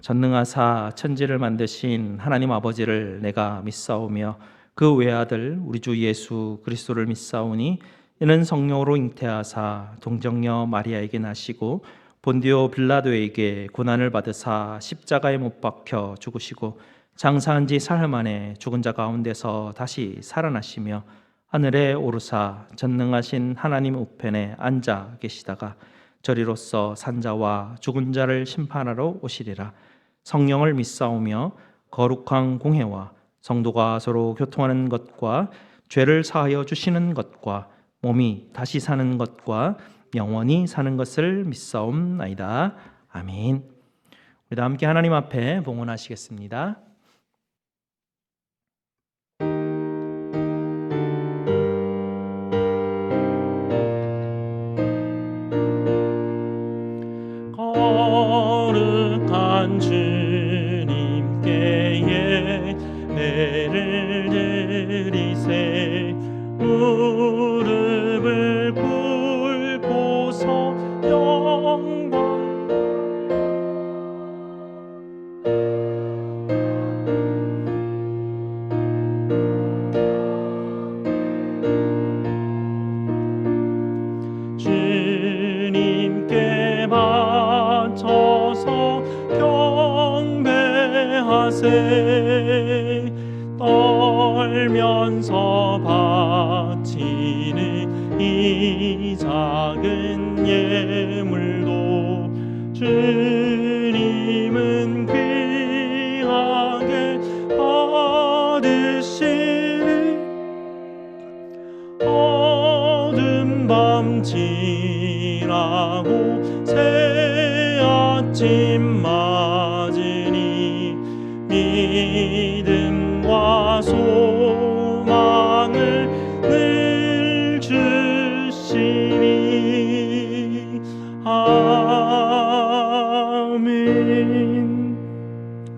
전능하사 천지를 만드신 하나님 아버지를 내가 믿사오며 그 외아들 우리 주 예수 그리스도를 믿사오니 이는 성령으로 잉태하사 동정녀 마리아에게 나시고 본디오 빌라도에게 고난을 받으사 십자가에 못 박혀 죽으시고 장사한 지 사흘 만에 죽은 자 가운데서 다시 살아나시며 하늘에 오르사 전능하신 하나님 우편에 앉아 계시다가 저리로서 산자와 죽은 자를 심판하러 오시리라. 성령을 믿사오며 거룩한 공회와 성도가 서로 교통하는 것과 죄를 사하여 주시는 것과 몸이 다시 사는 것과 영원히 사는 것을 믿사옵나이다. 아멘. 우리 다 함께 하나님 앞에 봉헌하시겠습니다. 거룩한 주님께 예배를 드리세 무릎을 꿇고서 영광 주님께 바쳐서 경배하세 떨면서 바치는 이 작은 예물도 주님은 귀하게 받으시리 어두운 밤 지나고 새 아침 맞으니 믿음과 소망을 늘 주시니 아멘.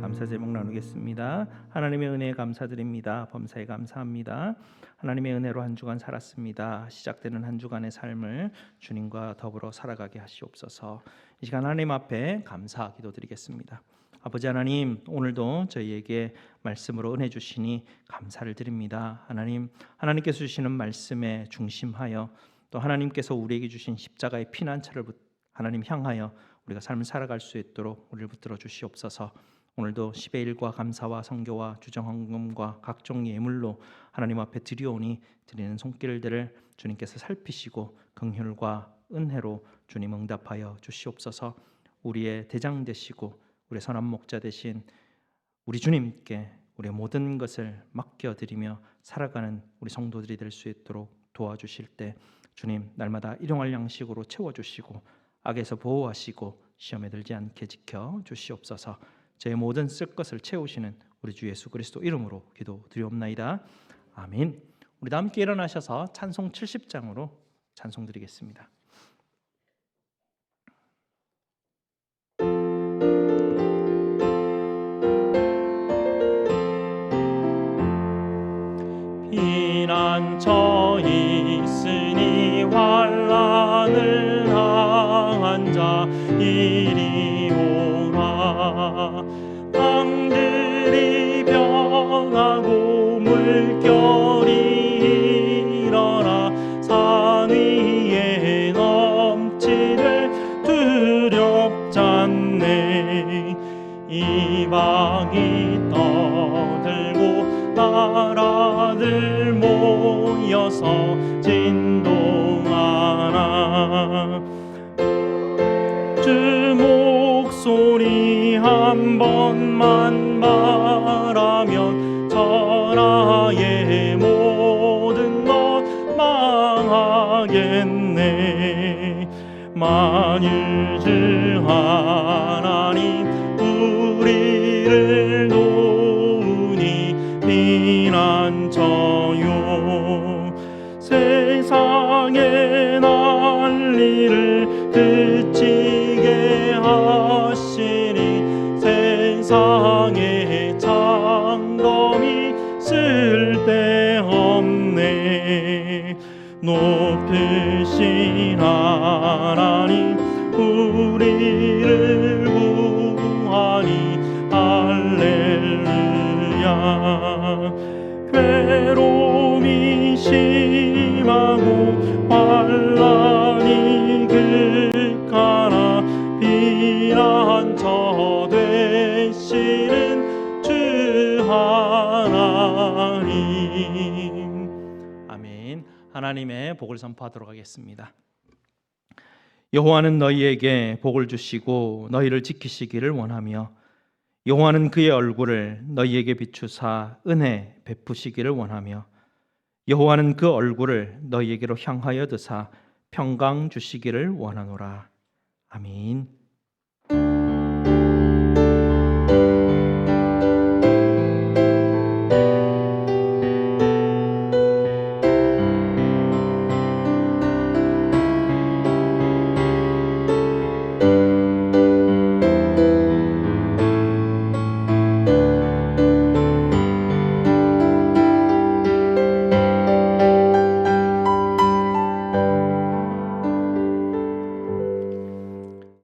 감사 제목 나누겠습니다. 하나님의 은혜에 감사드립니다. 범사에 감사합니다. 하나님의 은혜로 한 주간 살았습니다. 시작되는 한 주간의 삶을 주님과 더불어 살아가게 하시옵소서. 이 시간 하나님 앞에 감사 기도드리겠습니다. 아버지 하나님, 오늘도 저희에게 말씀으로 은혜 주시니 감사를 드립니다. 하나님, 하나님께서 주시는 말씀에 중심하여 또 하나님께서 우리에게 주신 십자가의 피난처를 하나님 향하여 우리가 삶을 살아갈 수 있도록 우리를 붙들어 주시옵소서. 오늘도 10의 1과 감사와 성교와 주정헌금과 각종 예물로 하나님 앞에 드리오니 드리는 손길들을 주님께서 살피시고 긍휼과 은혜로 주님 응답하여 주시옵소서. 우리의 대장 되시고 우리의 선한 목자 되신 우리 주님께 우리의 모든 것을 맡겨드리며 살아가는 우리 성도들이 될 수 있도록 도와주실 때 주님 날마다 일용할 양식으로 채워주시고 악에서 보호하시고 시험에 들지 않게 지켜 주시옵소서. 제 모든 쓸 것을 채우시는 우리 주 예수 그리스도 이름으로 기도드리옵나이다. 아멘. 우리 다 함께 일어나셔서 찬송 70장으로 찬송 드리겠습니다. 피난처 있으니 환난을 당한 자 이리 오라. 땅들이 변하고 물결이 일어나 산 위 떠들고 나라들 모여서 진동하나 주 목소리 한 번만 말하면 천하의 모든 것 망하겠네. 만일 주 하나님 우리를 도우니 피난처요. 세상의 난리를 그치게 하시니 세상의 장검이 쓸데없네. 높으신 하나님 우리를 구하니 할렐루야. 괴로움이 심하고 환난이 극하나 피난처 되시는 주 하나님. 아멘. 하나님의 복을 선포하도록 하겠습니다. 여호와는 너희에게 복을 주시고 너희를 지키시기를 원하며 여호와는 그의 얼굴을 너희에게 비추사 은혜 베푸시기를 원하며 여호와는 그 얼굴을 너희에게로 향하여 드사 평강 주시기를 원하노라. 아멘.